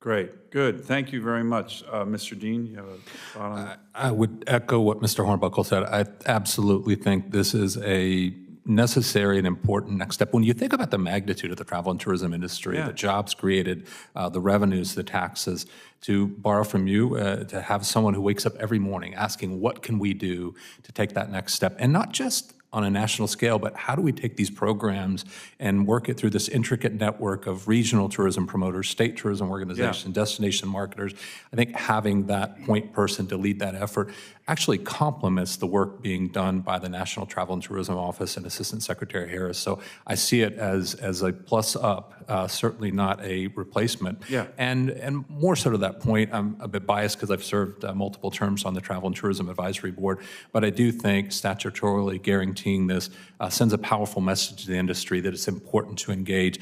Great, good. Thank you very much. Mr. Dean, you have a thought on that? I would echo what Mr. Hornbuckle said. I absolutely think this is a necessary and important next step. When you think about the magnitude of the travel and tourism industry, the jobs created, the revenues, the taxes, to borrow from you, to have someone who wakes up every morning asking, what can we do to take that next step? And not just on a national scale, but how do we take these programs and work it through this intricate network of regional tourism promoters, state tourism organizations, destination marketers? I think having that point person to lead that effort actually complements the work being done by the National Travel and Tourism Office and Assistant Secretary Harris. So I see it as a plus up, certainly not a replacement. Yeah. And more so to that point, I'm a bit biased because I've served multiple terms on the Travel and Tourism Advisory Board, but I do think statutorily guaranteeing this sends a powerful message to the industry that it's important to engage.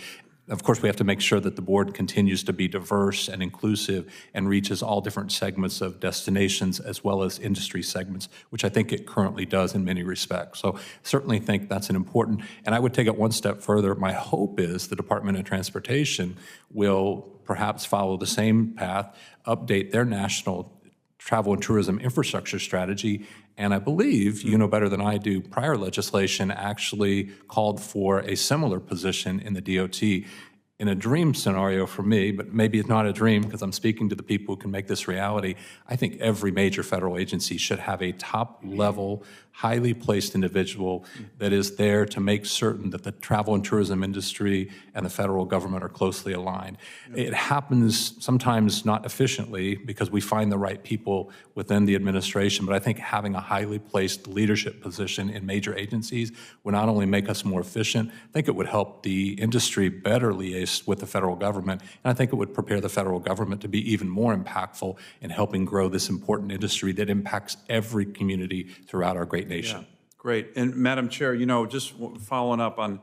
Of course, we have to make sure that the board continues to be diverse and inclusive and reaches all different segments of destinations as well as industry segments, which I think it currently does in many respects. So certainly think that's an important, and I would take it one step further. My hope is the Department of Transportation will perhaps follow the same path, update their national travel and tourism infrastructure strategy. And I believe, you know better than I do, prior legislation actually called for a similar position in the DOT. In a dream scenario for me, but maybe it's not a dream because I'm speaking to the people who can make this reality, I think every major federal agency should have a top-level, highly placed individual that is there to make certain that the travel and tourism industry and the federal government are closely aligned. It happens sometimes not efficiently because we find the right people within the administration, but I think having a highly placed leadership position in major agencies would not only make us more efficient, I think it would help the industry better liaise with the federal government, and I think it would prepare the federal government to be even more impactful in helping grow this important industry that impacts every community throughout our great nation. Yeah, great. And Madam Chair, you know, just following up on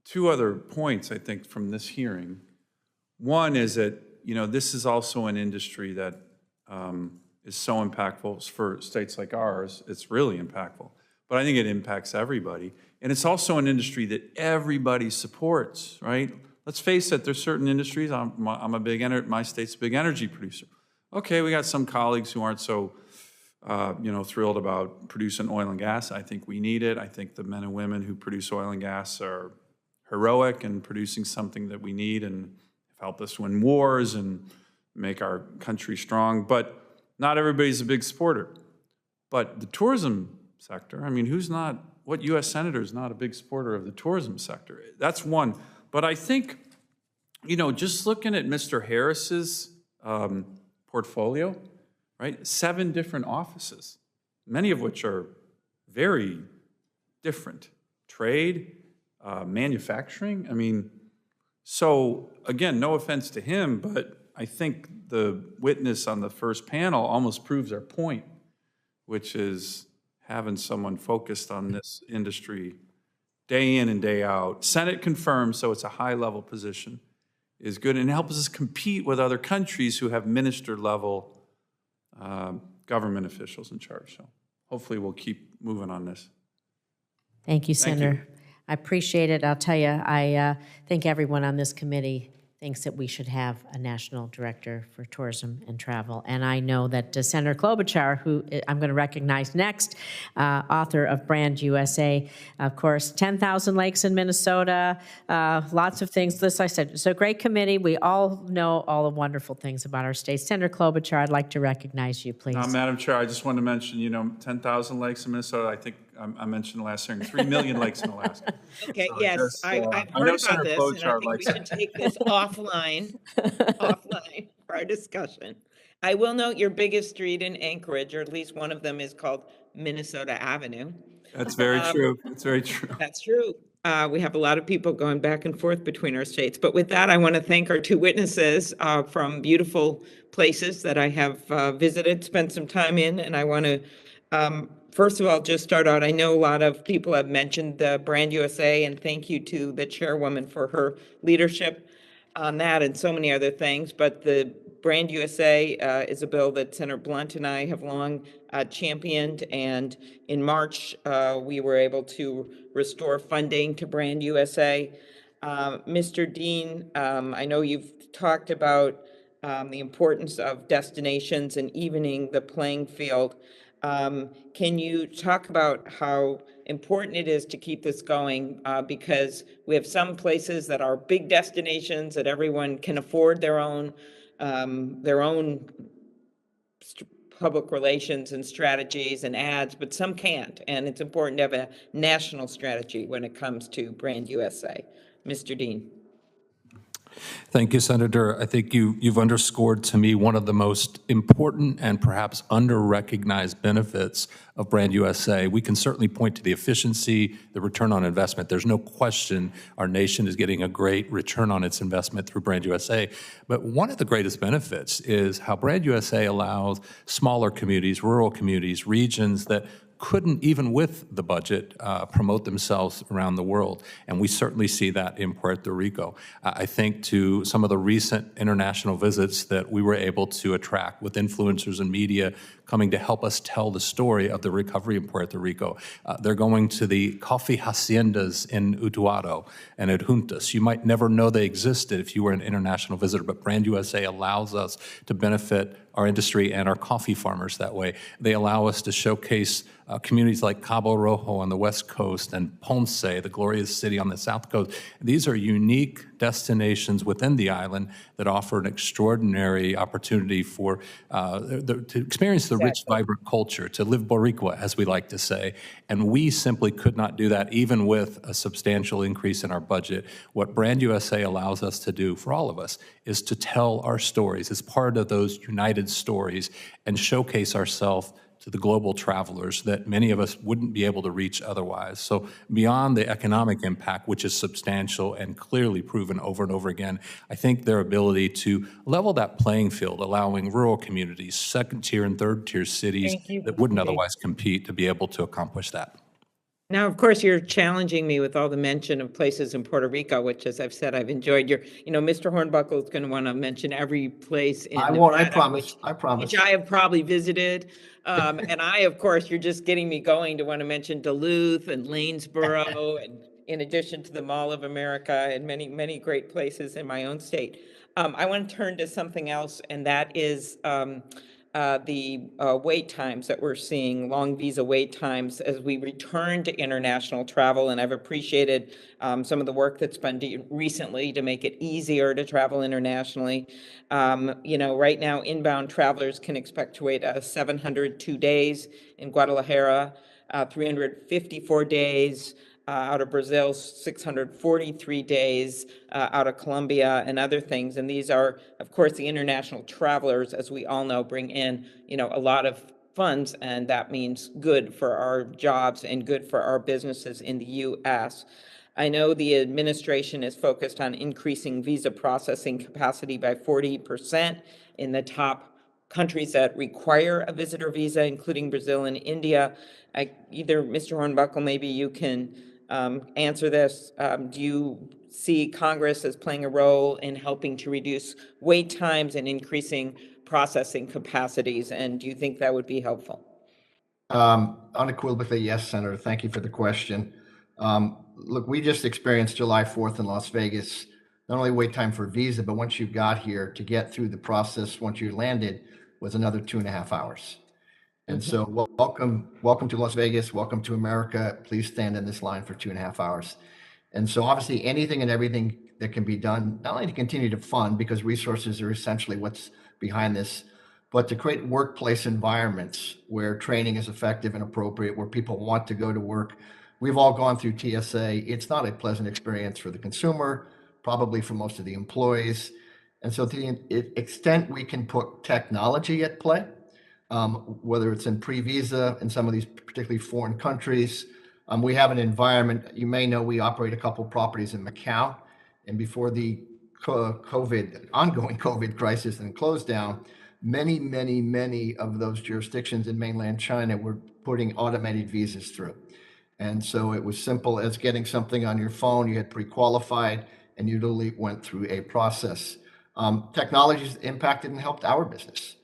two other points, I think, from this hearing. One is that, you know, this is also an industry that is so impactful for states like ours. It's really impactful, but I think it impacts everybody. And it's also an industry that everybody supports, right? Let's face it, there's certain industries, my state's a big energy producer. Okay, we got some colleagues who aren't so, you know, thrilled about producing oil and gas. I think we need it. I think the men and women who produce oil and gas are heroic in producing something that we need and help us win wars and make our country strong. But not everybody's a big supporter. But the tourism sector, I mean, what U.S. senator is not a big supporter of the tourism sector? That's one. But I think, you know, just looking at Mr. Harris's portfolio, right? 7 different offices, many of which are very different. Trade, manufacturing, I mean, so again, no offense to him, but I think the witness on the first panel almost proves our point, which is having someone focused on this industry day in and day out. Senate confirmed, so it's a high-level position, is good, and helps us compete with other countries who have minister-level government officials in charge. So hopefully we'll keep moving on this. Thank you, Thank Senator. I appreciate it. I'll tell you, I think everyone on this committee thinks that we should have a national director for tourism and travel. And I know that Senator Klobuchar, who I'm going to recognize next, author of Brand USA, of course, 10,000 lakes in Minnesota, lots of things. This, I said, it's a great committee. We all know all the wonderful things about our state. Senator Klobuchar, I'd like to recognize you, please. Madam Chair, I just wanted to mention, 10,000 lakes in Minnesota. I think I mentioned last hearing, 3 million lakes in Alaska. Okay, So yes, just, I've I heard know about Senator this, and I Klobuchar think we likes should it. take this offline for our discussion. I will note your biggest street in Anchorage, or at least one of them, is called Minnesota Avenue. That's very true. That's very true. That's true. We have a lot of people going back and forth between our states. But with that, I want to thank our 2 witnesses from beautiful places that I have visited, spent some time in. And I want to, first of all, just start out. I know a lot of people have mentioned the Brand USA, and thank you to the chairwoman for her leadership on that and so many other things. But the Brand USA is a bill that Senator Blunt and I have long championed, and in March we were able to restore funding to Brand USA. Mr. Dean, I know you've talked about the importance of destinations and evening the playing field. Can you talk about how important it is to keep this going? Because we have some places that are big destinations that everyone can afford their own public relations and strategies and ads, but some can't. And it's important to have a national strategy when it comes to Brand USA. Mr. Dean. Thank you, Senator. I think you've underscored to me one of the most important and perhaps under-recognized benefits of Brand USA. We can certainly point to the efficiency, the return on investment. There's no question our nation is getting a great return on its investment through Brand USA. But one of the greatest benefits is how Brand USA allows smaller communities, rural communities, regions that couldn't, even with the budget, promote themselves around the world. And we certainly see that in Puerto Rico. I think to some of the recent international visits that we were able to attract with influencers and media coming to help us tell the story of the recovery in Puerto Rico. They're going to the coffee haciendas in Utuado and at Juntas. You might never know they existed if you were an international visitor, but Brand USA allows us to benefit our industry and our coffee farmers that way. They allow us to showcase communities like Cabo Rojo on the West Coast and Ponce, the glorious city on the South Coast. These are unique destinations within the island that offer an extraordinary opportunity for to experience the rich, vibrant culture, to live Boricua, as we like to say. And we simply could not do that even with a substantial increase in our budget. What Brand USA allows us to do for all of us is to tell our stories as part of those united stories and showcase ourselves to the global travelers that many of us wouldn't be able to reach otherwise. So beyond the economic impact, which is substantial and clearly proven over and over again, I think their ability to level that playing field, allowing rural communities, second-tier and third-tier cities that wouldn't otherwise compete to be able to accomplish that. Now, of course, you're challenging me with all the mention of places in Puerto Rico, which, as I've said, I've enjoyed. Mr. Hornbuckle is going to want to mention every place in I won't, I Nevada, promise, I promise. which I have probably visited. And of course, you're just getting me going to want to mention Duluth and Lanesboro, and in addition to the Mall of America and many, many great places in my own state. I want to turn to something else, and that is the wait times that we're seeing, long visa wait times as we return to international travel. And I've appreciated some of the work that's been done recently to make it easier to travel internationally. Right now, inbound travelers can expect to wait 702 days in Guadalajara, 354 days out of Brazil, 643 days out of Colombia, and other things. And these are, of course, the international travelers, as we all know, bring in, a lot of funds, and that means good for our jobs and good for our businesses in the U.S. I know the administration is focused on increasing visa processing capacity by 40% in the top countries that require a visitor visa, including Brazil and India. Either Mr. Hornbuckle, maybe you can answer this. Do you see Congress as playing a role in helping to reduce wait times and increasing processing capacities? And do you think that would be helpful? Unequivocally, yes, Senator. Thank you for the question. Look, we just experienced July 4th in Las Vegas. Not only wait time for visa, but once you got here to get through the process, once you landed, was another 2.5 hours. And so welcome to Las Vegas. Welcome to America. Please stand in this line for 2.5 hours. And so obviously anything and everything that can be done, not only to continue to fund, because resources are essentially what's behind this, but to create workplace environments where training is effective and appropriate, where people want to go to work. We've all gone through TSA. It's not a pleasant experience for the consumer, probably for most of the employees. And so to the extent we can put technology at play, whether it's in pre-visa in some of these particularly foreign countries, we have an environment. You may know we operate a couple properties in Macau, and before the ongoing COVID crisis and closed down, many of those jurisdictions in mainland China were putting automated visas through. And so it was simple as getting something on your phone. You had pre-qualified, and you literally went through a process. Technology's impacted and helped our business.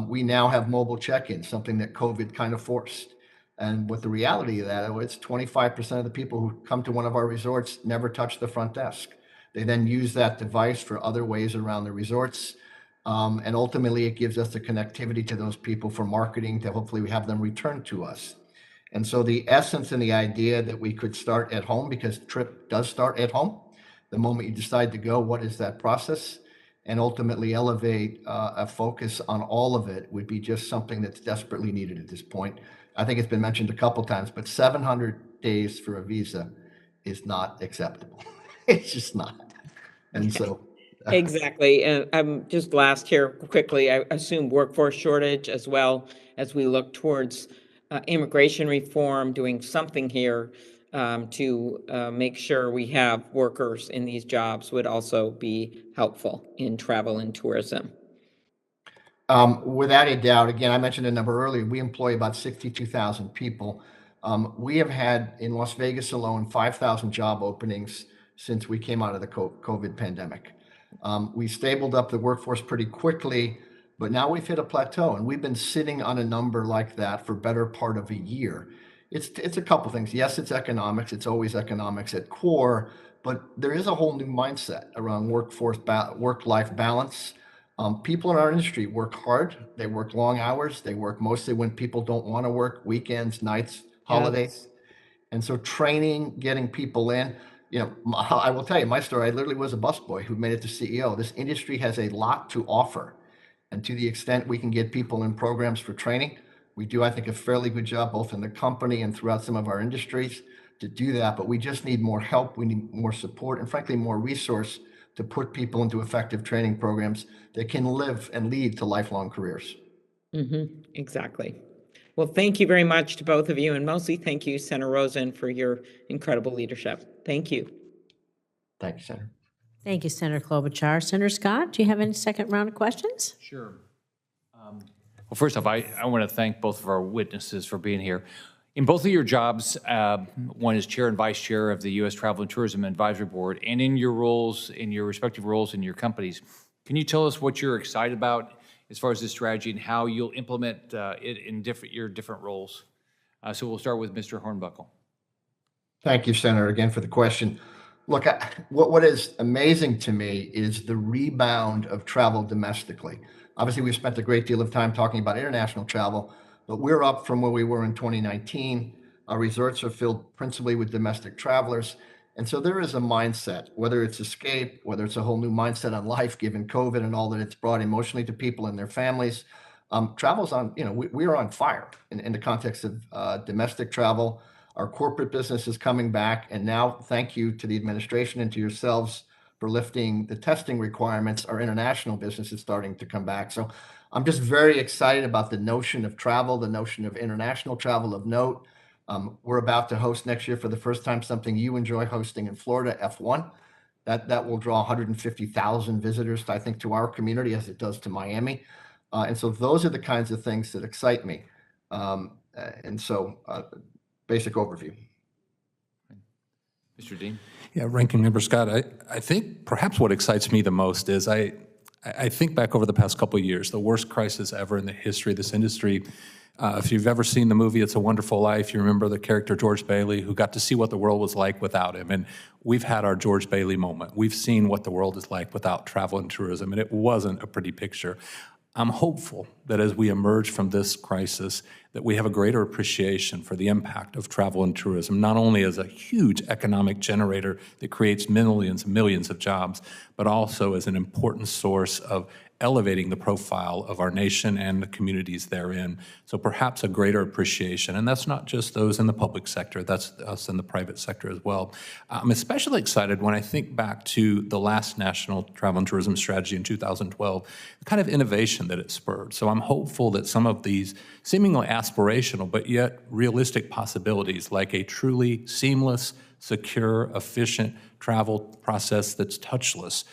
We now have mobile check-in, something that COVID kind of forced. And with the reality of that, it's 25% of the people who come to one of our resorts never touch the front desk. They then use that device for other ways around the resorts. And ultimately, it gives us the connectivity to those people for marketing to hopefully we have them return to us. And so the essence and the idea that we could start at home, because trip does start at home, the moment you decide to go, what is that process? And ultimately elevate a focus on all of it would be just something that's desperately needed at this point. I think it's been mentioned a couple times, but 700 days for a visa is not acceptable. It's just not. And so. Exactly. And just last here quickly, I assume workforce shortage as well as we look towards immigration reform, doing something here to make sure we have workers in these jobs would also be helpful in travel and tourism. Without a doubt, again, I mentioned a number earlier, we employ about 62,000 people. We have had in Las Vegas alone 5,000 job openings since we came out of the COVID pandemic. We stabled up the workforce pretty quickly, but now we've hit a plateau, and we've been sitting on a number like that for better part of a year. It's a couple things. Yes, it's economics. It's always economics at core, but there is a whole new mindset around work-life balance. People in our industry work hard. They work long hours. They work mostly when people don't want to work, weekends, nights, holidays. And so training, getting people in, I will tell you my story. I literally was a busboy who made it to CEO. This industry has a lot to offer. And to the extent we can get people in programs for training, we do, I think, a fairly good job both in the company and throughout some of our industries to do that. But we just need more help. We need more support and, frankly, more resource to put people into effective training programs that can live and lead to lifelong careers. Exactly. Well, thank you very much to both of you. And mostly thank you, Senator Rosen, for your incredible leadership. Thank you. Thank you, Senator. Thank you, Senator Klobuchar. Senator Scott, do you have any second round of questions? Sure. Well, first off, I want to thank both of our witnesses for being here. In both of your jobs, one is chair and vice chair of the U.S. Travel and Tourism Advisory Board, and in your roles, in your respective roles in your companies, can you tell us what you're excited about as far as this strategy and how you'll implement it in your different roles? So we'll start with Mr. Hornbuckle. Thank you, Senator, again for the question. Look, what is amazing to me is the rebound of travel domestically. Obviously, we've spent a great deal of time talking about international travel, but we're up from where we were in 2019. Our resorts are filled principally with domestic travelers. And so there is a mindset, whether it's escape, whether it's a whole new mindset on life, given COVID and all that it's brought emotionally to people and their families. Travel's on, we are on fire in the context of domestic travel. Our corporate business is coming back. And now, thank you to the administration and to yourselves for lifting the testing requirements. Our international business is starting to come back. So I'm just very excited about the notion of travel, the notion of international travel of note. We're about to host next year for the first time something you enjoy hosting in Florida, F1. That will draw 150,000 visitors, I think, to our community as it does to Miami. And so those are the kinds of things that excite me. Basic overview. Mr. Dean? Yeah, Ranking Member Scott, I think perhaps what excites me the most is I think back over the past couple of years, the worst crisis ever in the history of this industry. If you've ever seen the movie It's a Wonderful Life, you remember the character George Bailey, who got to see what the world was like without him. And we've had our George Bailey moment. We've seen what the world is like without travel and tourism, and it wasn't a pretty picture. I'm hopeful that as we emerge from this crisis, that we have a greater appreciation for the impact of travel and tourism, not only as a huge economic generator that creates millions and millions of jobs, but also as an important source of elevating the profile of our nation and the communities therein. So perhaps a greater appreciation, and that's not just those in the public sector, that's us in the private sector as well. I'm especially excited when I think back to the last National Travel and Tourism Strategy in 2012, the kind of innovation that it spurred. So I'm hopeful that some of these seemingly aspirational but yet realistic possibilities, like a truly seamless, secure, efficient travel process that's touchless,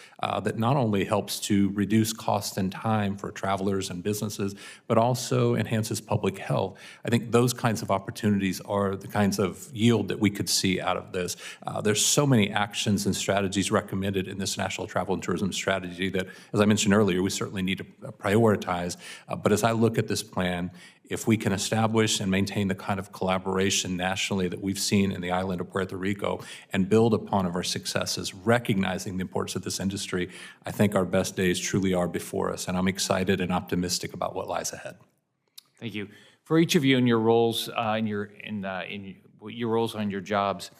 that not only helps to reduce cost and time for travelers and businesses, but also enhances public health. I think those kinds of opportunities are the kinds of yield that we could see out of this. There's so many actions and strategies recommended in this National Travel and Tourism Strategy that, as I mentioned earlier, we certainly need to prioritize. But as I look at this plan, if we can establish and maintain the kind of collaboration nationally that we've seen in the island of Puerto Rico and build upon our successes, recognizing the importance of this industry, I think our best days truly are before us, and I'm excited and optimistic about what lies ahead. Thank you. For each of you in your roles, in your roles on your jobs,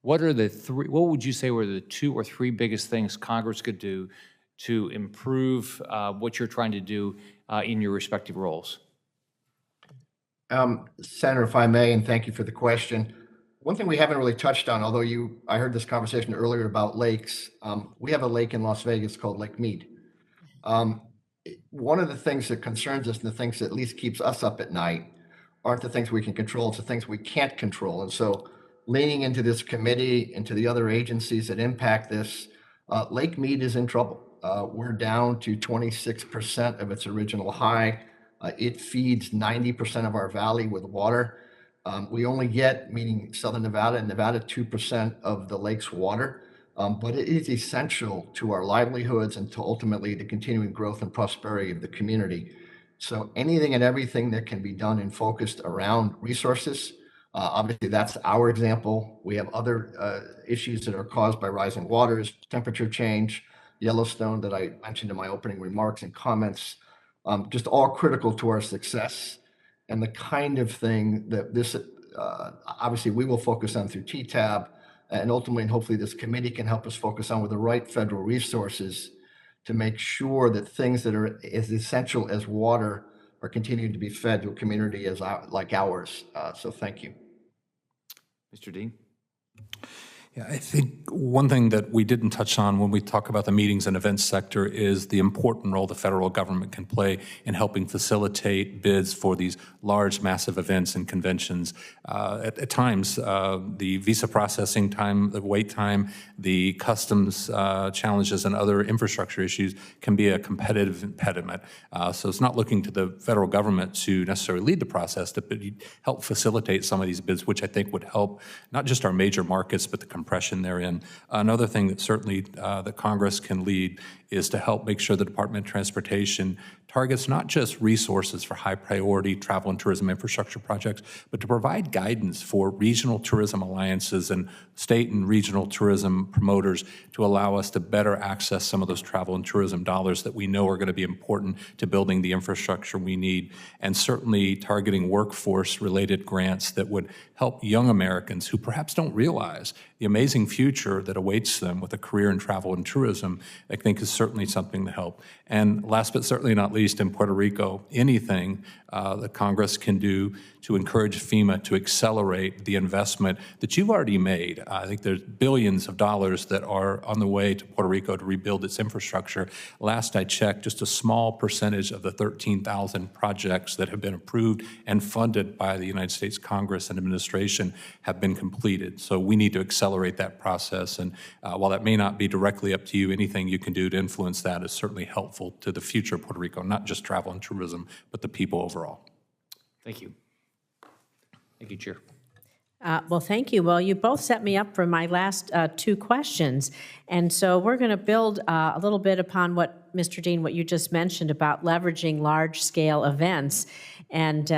what would you say were the 2 or 3 biggest things Congress could do to improve what you're trying to do in your respective roles? Senator, if I may, and thank you for the question. One thing we haven't really touched on, although I heard this conversation earlier about lakes. We have a lake in Las Vegas called Lake Mead. One of the things that concerns us and the things that at least keeps us up at night aren't the things we can control, it's the things we can't control. And so leaning into this committee, into the other agencies that impact this, Lake Mead is in trouble. We're down to 26% of its original high. It feeds 90% of our valley with water. We only get, meaning Southern Nevada and Nevada, 2% of the lake's water, but it is essential to our livelihoods and to ultimately the continuing growth and prosperity of the community. So anything and everything that can be done and focused around resources, obviously that's our example. We have other issues that are caused by rising waters, temperature change, Yellowstone that I mentioned in my opening remarks and comments, just all critical to our success. And the kind of thing that this, obviously we will focus on through TTAB, and ultimately, and hopefully this committee can help us focus on with the right federal resources to make sure that things that are as essential as water are continuing to be fed to a community like ours. So thank you. Mr. Dean? Yeah, I think one thing that we didn't touch on when we talk about the meetings and events sector is the important role the federal government can play in helping facilitate bids for these large, massive events and conventions. At times, the visa processing time, the wait time, the customs challenges and other infrastructure issues can be a competitive impediment. So it's not looking to the federal government to necessarily lead the process, but help facilitate some of these bids, which I think would help not just our major markets, but the compression therein. Another thing that certainly that Congress can lead is to help make sure the Department of Transportation targets not just resources for high priority travel and tourism infrastructure projects, but to provide guidance for regional tourism alliances and state and regional tourism promoters to allow us to better access some of those travel and tourism dollars that we know are going to be important to building the infrastructure we need, and certainly targeting workforce related grants that would help young Americans who perhaps don't realize the amazing future that awaits them with a career in travel and tourism. I think is certainly something to help. And last but certainly not least, least in Puerto Rico, anything that Congress can do to encourage FEMA to accelerate the investment that you've already made. I think there's billions of dollars that are on the way to Puerto Rico to rebuild its infrastructure. Last I checked, just a small percentage of the 13,000 projects that have been approved and funded by the United States Congress and administration have been completed. So we need to accelerate that process. And while that may not be directly up to you, anything you can do to influence that is certainly helpful to the future of Puerto Rico, not just travel and tourism, but the people overall. Thank you. Thank you, Chair. Well, thank you. Well, you both set me up for my last two questions. And so we're going to build a little bit upon what, Mr. Dean, what you just mentioned about leveraging large-scale events. And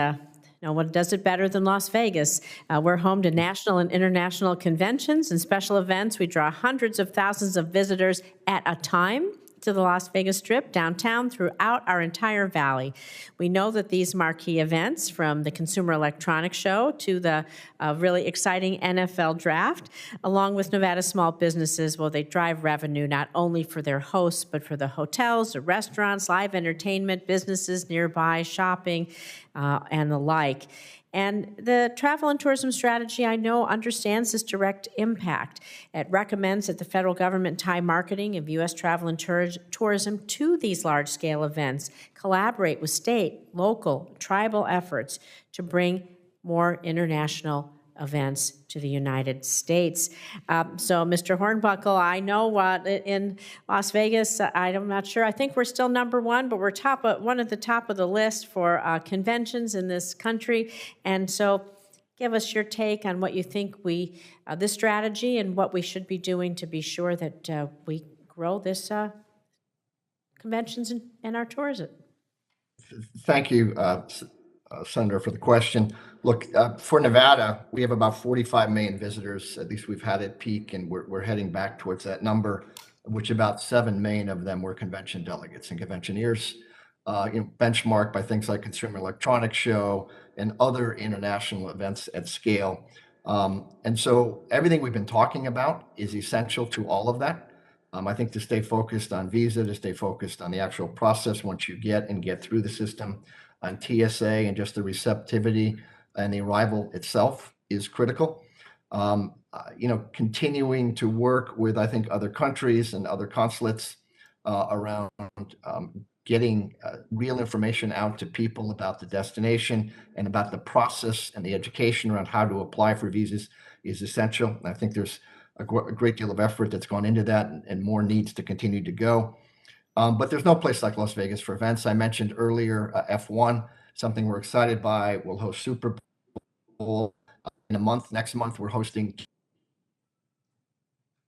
what does it better than Las Vegas? We're home to national and international conventions and special events. We draw hundreds of thousands of visitors at a time to the Las Vegas Strip, downtown, throughout our entire valley. We know that these marquee events, from the Consumer Electronics Show to the really exciting NFL Draft, along with Nevada small businesses, well, they drive revenue not only for their hosts, but for the hotels, the restaurants, live entertainment, businesses nearby, shopping, and the like. And the travel and tourism strategy, I know, understands this direct impact. It recommends that the federal government tie marketing of U.S. travel and tourism to these large-scale events, collaborate with state, local, tribal efforts to bring more international events to the United States. So, Mr. Hornbuckle, I know in Las Vegas, I'm not sure. I think we're still number one, but we're one at the top of the list for conventions in this country. And so, give us your take on what you think this strategy and what we should be doing to be sure that we grow this conventions and our tourism. Thank you, Senator, for the question. Look, for Nevada, we have about 45 million visitors, at least we've had at peak, and we're heading back towards that number, which about 7 million of them were convention delegates and conventioneers, benchmarked by things like Consumer Electronics Show and other international events at scale. And so everything we've been talking about is essential to all of that. I think to stay focused on visa, to stay focused on the actual process once you get through the system, on TSA and just the receptivity and the arrival itself is critical. Continuing to work with, I think, other countries and other consulates around getting real information out to people about the destination and about the process and the education around how to apply for visas is essential. And I think there's a great deal of effort that's gone into that, and more needs to continue to go. But there's no place like Las Vegas for events. I mentioned earlier F1, something we're excited by. We'll host Super Bowl in a month. Next month, we're hosting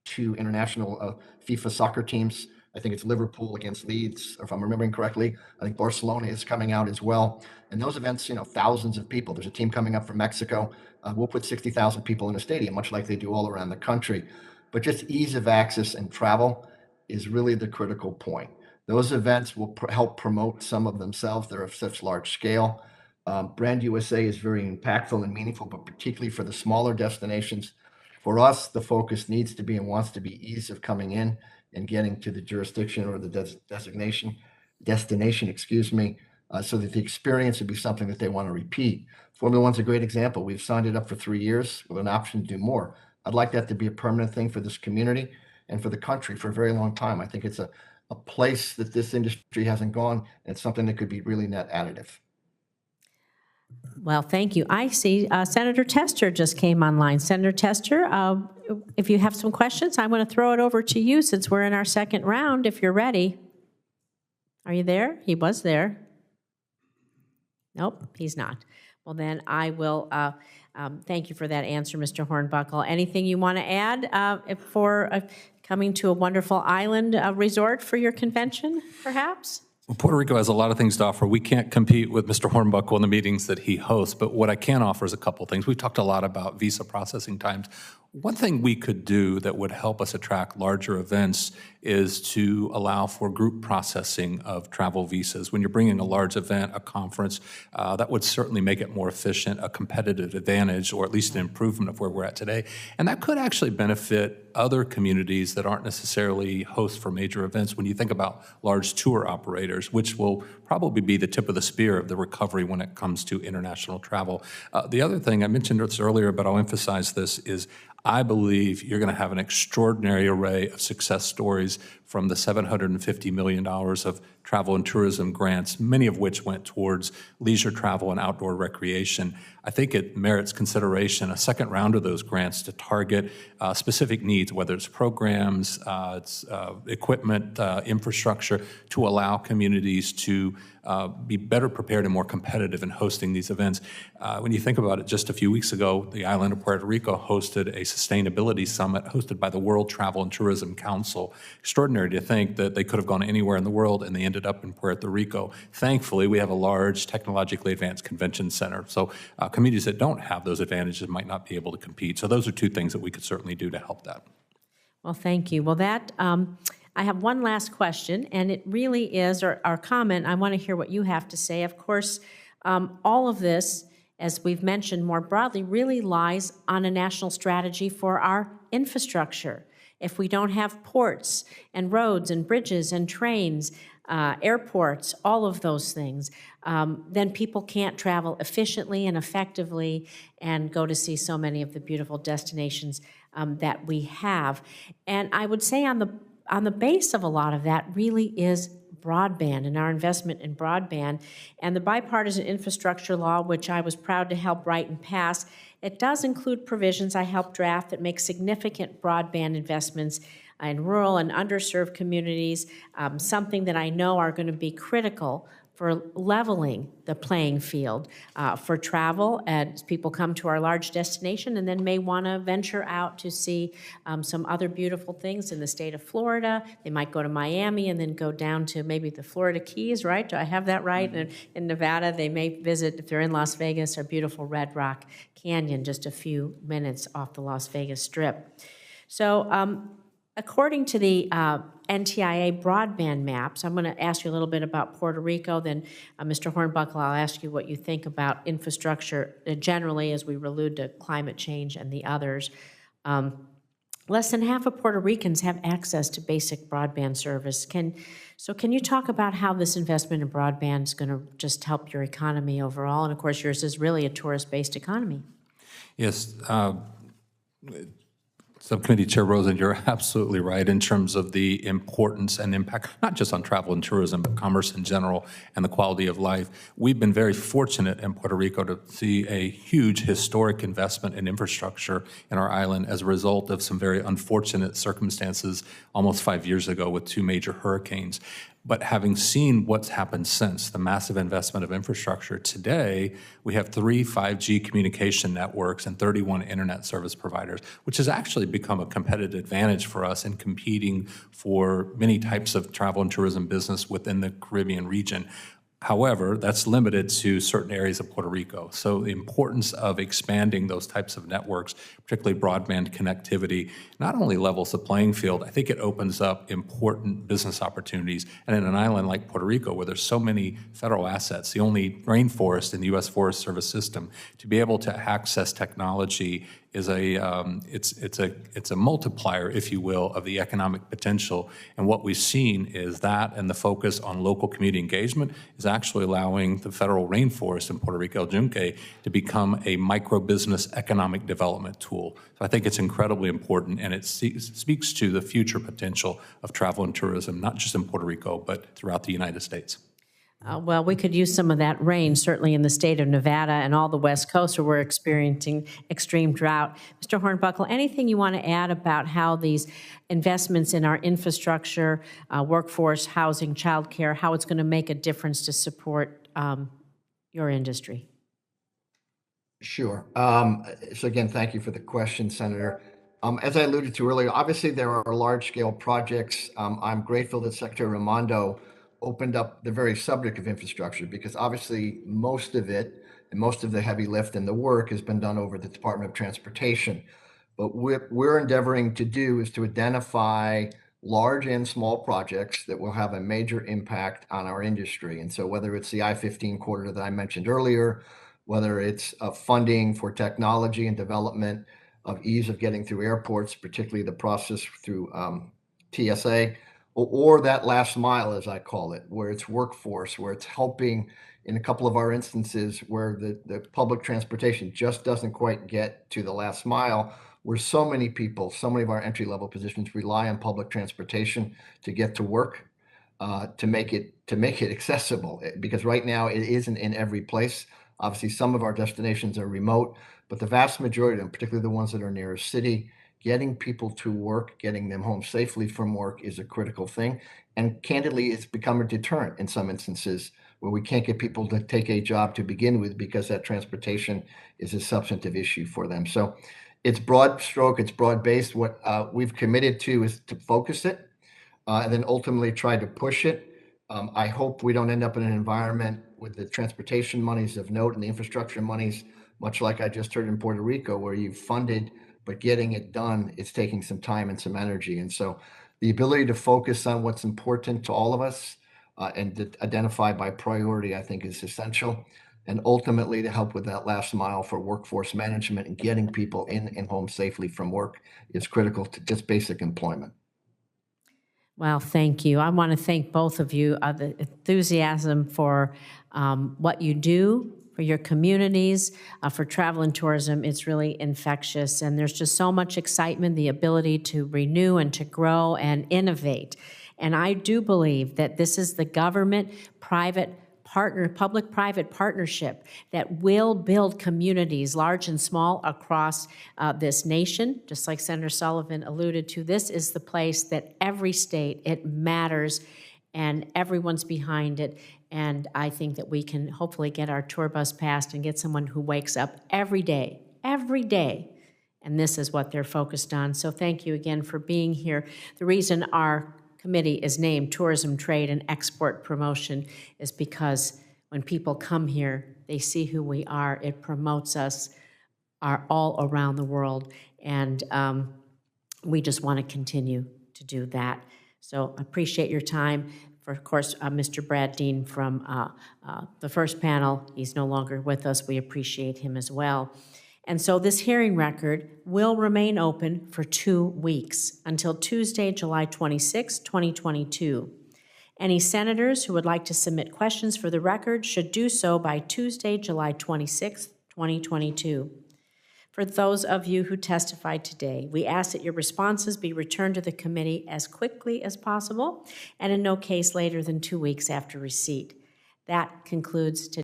2 international FIFA soccer teams. I think it's Liverpool against Leeds, if I'm remembering correctly. I think Barcelona is coming out as well. And those events, thousands of people. There's a team coming up from Mexico. We'll put 60,000 people in a stadium, much like they do all around the country. But just ease of access and travel is really the critical point. Those events will help promote some of themselves. They're of such large scale. Brand USA is very impactful and meaningful, but particularly for the smaller destinations. For us, the focus needs to be and wants to be ease of coming in and getting to the jurisdiction or the destination, so that the experience would be something that they want to repeat. Formula One's a great example. We've signed it up for 3 years with an option to do more. I'd like that to be a permanent thing for this community and for the country for a very long time. I think it's a place that this industry hasn't gone, and it's something that could be really net additive. Well, thank you. I see Senator Tester just came online. Senator Tester, if you have some questions, I want to throw it over to you since we're in our second round, if you're ready. Are you there? He was there. Nope, he's not. Well, then I will thank you for that answer, Mr. Hornbuckle. Anything you want to add for coming to a wonderful island resort for your convention, perhaps? Well, Puerto Rico has a lot of things to offer. We can't compete with Mr. Hornbuckle in the meetings that he hosts, but what I can offer is a couple things. We've talked a lot about visa processing times. One thing we could do that would help us attract larger events is to allow for group processing of travel visas. When you're bringing a large event, a conference, that would certainly make it more efficient, a competitive advantage, or at least an improvement of where we're at today. And that could actually benefit other communities that aren't necessarily hosts for major events. When you think about large tour operators, which will probably be the tip of the spear of the recovery when it comes to international travel. The other thing, I mentioned this earlier, but I'll emphasize this, is I believe you're going to have an extraordinary array of success stories from the $750 million of travel and tourism grants, many of which went towards leisure travel and outdoor recreation. I think it merits consideration, a second round of those grants to target specific needs, whether it's programs, it's equipment, infrastructure, to allow communities to be better prepared and more competitive in hosting these events. When you think about it, just a few weeks ago, the island of Puerto Rico hosted a sustainability summit hosted by the World Travel and Tourism Council. Extraordinary to think that they could have gone anywhere in the world and they ended up in Puerto Rico. Thankfully, we have a large technologically advanced convention center. So communities that don't have those advantages might not be able to compete. So those are two things that we could certainly do to help that. Well, thank you. Well, that I have one last question, and it really is, or our comment, I want to hear what you have to say. Of course, all of this, as we've mentioned more broadly, really lies on a national strategy for our infrastructure. If we don't have ports and roads and bridges and trains, airports, all of those things, then people can't travel efficiently and effectively and go to see so many of the beautiful destinations that we have. And I would say on the base of a lot of that really is broadband and our investment in broadband. And the bipartisan infrastructure law, which I was proud to help write and pass, it does include provisions I helped draft that make significant broadband investments in rural and underserved communities, something that I know are going to be critical for leveling the playing field for travel as people come to our large destination and then may want to venture out to see some other beautiful things in the state of Florida. They might go to Miami and then go down to maybe the Florida Keys, right? Do I have that right? And in Nevada, they may visit, if they're in Las Vegas, our beautiful Red Rock Canyon, just a few minutes off the Las Vegas Strip. So according to the NTIA broadband maps, I'm going to ask you a little bit about Puerto Rico, then Mr. Hornbuckle, I'll ask you what you think about infrastructure generally as we allude to climate change and the others. Less than half of Puerto Ricans have access to basic broadband service. Can you talk about how this investment in broadband is going to just help your economy overall? And of course, yours is really a tourist-based economy. Yes. Subcommittee Chair Rosen, you're absolutely right in terms of the importance and impact, not just on travel and tourism, but commerce in general and the quality of life. We've been very fortunate in Puerto Rico to see a huge historic investment in infrastructure in our island as a result of some very unfortunate circumstances almost 5 years ago with 2 major hurricanes. But having seen what's happened since, the massive investment of infrastructure, today we have 3 5G communication networks and 31 internet service providers, which has actually become a competitive advantage for us in competing for many types of travel and tourism business within the Caribbean region. However, that's limited to certain areas of Puerto Rico. So the importance of expanding those types of networks, particularly broadband connectivity, not only levels the playing field, I think it opens up important business opportunities. And in an island like Puerto Rico, where there's so many federal assets, the only rainforest in the U.S. Forest Service system, to be able to access technology is it's a multiplier, if you will, of the economic potential. And what we've seen is that, and the focus on local community engagement is actually allowing the federal rainforest in Puerto Rico, El Yunque, to become a micro-business economic development tool. So I think it's incredibly important, and it speaks to the future potential of travel and tourism, not just in Puerto Rico, but throughout the United States. Well, we could use some of that rain, certainly in the state of Nevada and all the West Coast where we're experiencing extreme drought. Mr. Hornbuckle, anything you want to add about how these investments in our infrastructure, workforce, housing, childcare, how it's going to make a difference to support your industry? Sure. So again, thank you for the question, Senator. As I alluded to earlier, obviously there are large-scale projects. I'm grateful that Secretary Raimondo opened up the very subject of infrastructure, because obviously most of it and most of the heavy lift and the work has been done over the Department of Transportation. But what we're endeavoring to do is to identify large and small projects that will have a major impact on our industry. And so whether it's the I-15 corridor that I mentioned earlier, whether it's funding for technology and development of ease of getting through airports, particularly the process through TSA, or that last mile, as I call it, where it's workforce, where it's helping in a couple of our instances where the public transportation just doesn't quite get to the last mile, where so many people, so many of our entry-level positions rely on public transportation to get to work, to make it accessible. Because right now it isn't in every place. Obviously, some of our destinations are remote, but the vast majority of them, particularly the ones that are near a city, getting people to work, getting them home safely from work is a critical thing. And candidly, it's become a deterrent in some instances where we can't get people to take a job to begin with because that transportation is a substantive issue for them. So it's broad stroke, it's broad based. What we've committed to is to focus it and then ultimately try to push it. I hope we don't end up in an environment with the transportation monies of note and the infrastructure monies, much like I just heard in Puerto Rico, where you've funded, but getting it done is taking some time and some energy. And so the ability to focus on what's important to all of us and to identify by priority, I think is essential. And ultimately to help with that last mile for workforce management and getting people in and home safely from work is critical to just basic employment. Well, thank you. I want to thank both of you. The enthusiasm for what you do for your communities, for travel and tourism, it's really infectious. And there's just so much excitement, the ability to renew and to grow and innovate. And I do believe that this is the government-private public-private partnership that will build communities, large and small, across this nation. Just like Senator Sullivan alluded to, this is the place that every state, it matters, and everyone's behind it. And I think that we can hopefully get our tour bus passed and get someone who wakes up every day, and this is what they're focused on. So thank you again for being here. The reason our committee is named Tourism, Trade, and Export Promotion is because when people come here, they see who we are. It promotes us all around the world, and we just want to continue to do that. So appreciate your time. For, of course, Mr. Brad Dean from the first panel, he's no longer with us. We appreciate him as well. And so this hearing record will remain open for 2 weeks until Tuesday, July 26, 2022. Any senators who would like to submit questions for the record should do so by Tuesday, July 26, 2022. For those of you who testified today, we ask that your responses be returned to the committee as quickly as possible and in no case later than 2 weeks after receipt. That concludes today's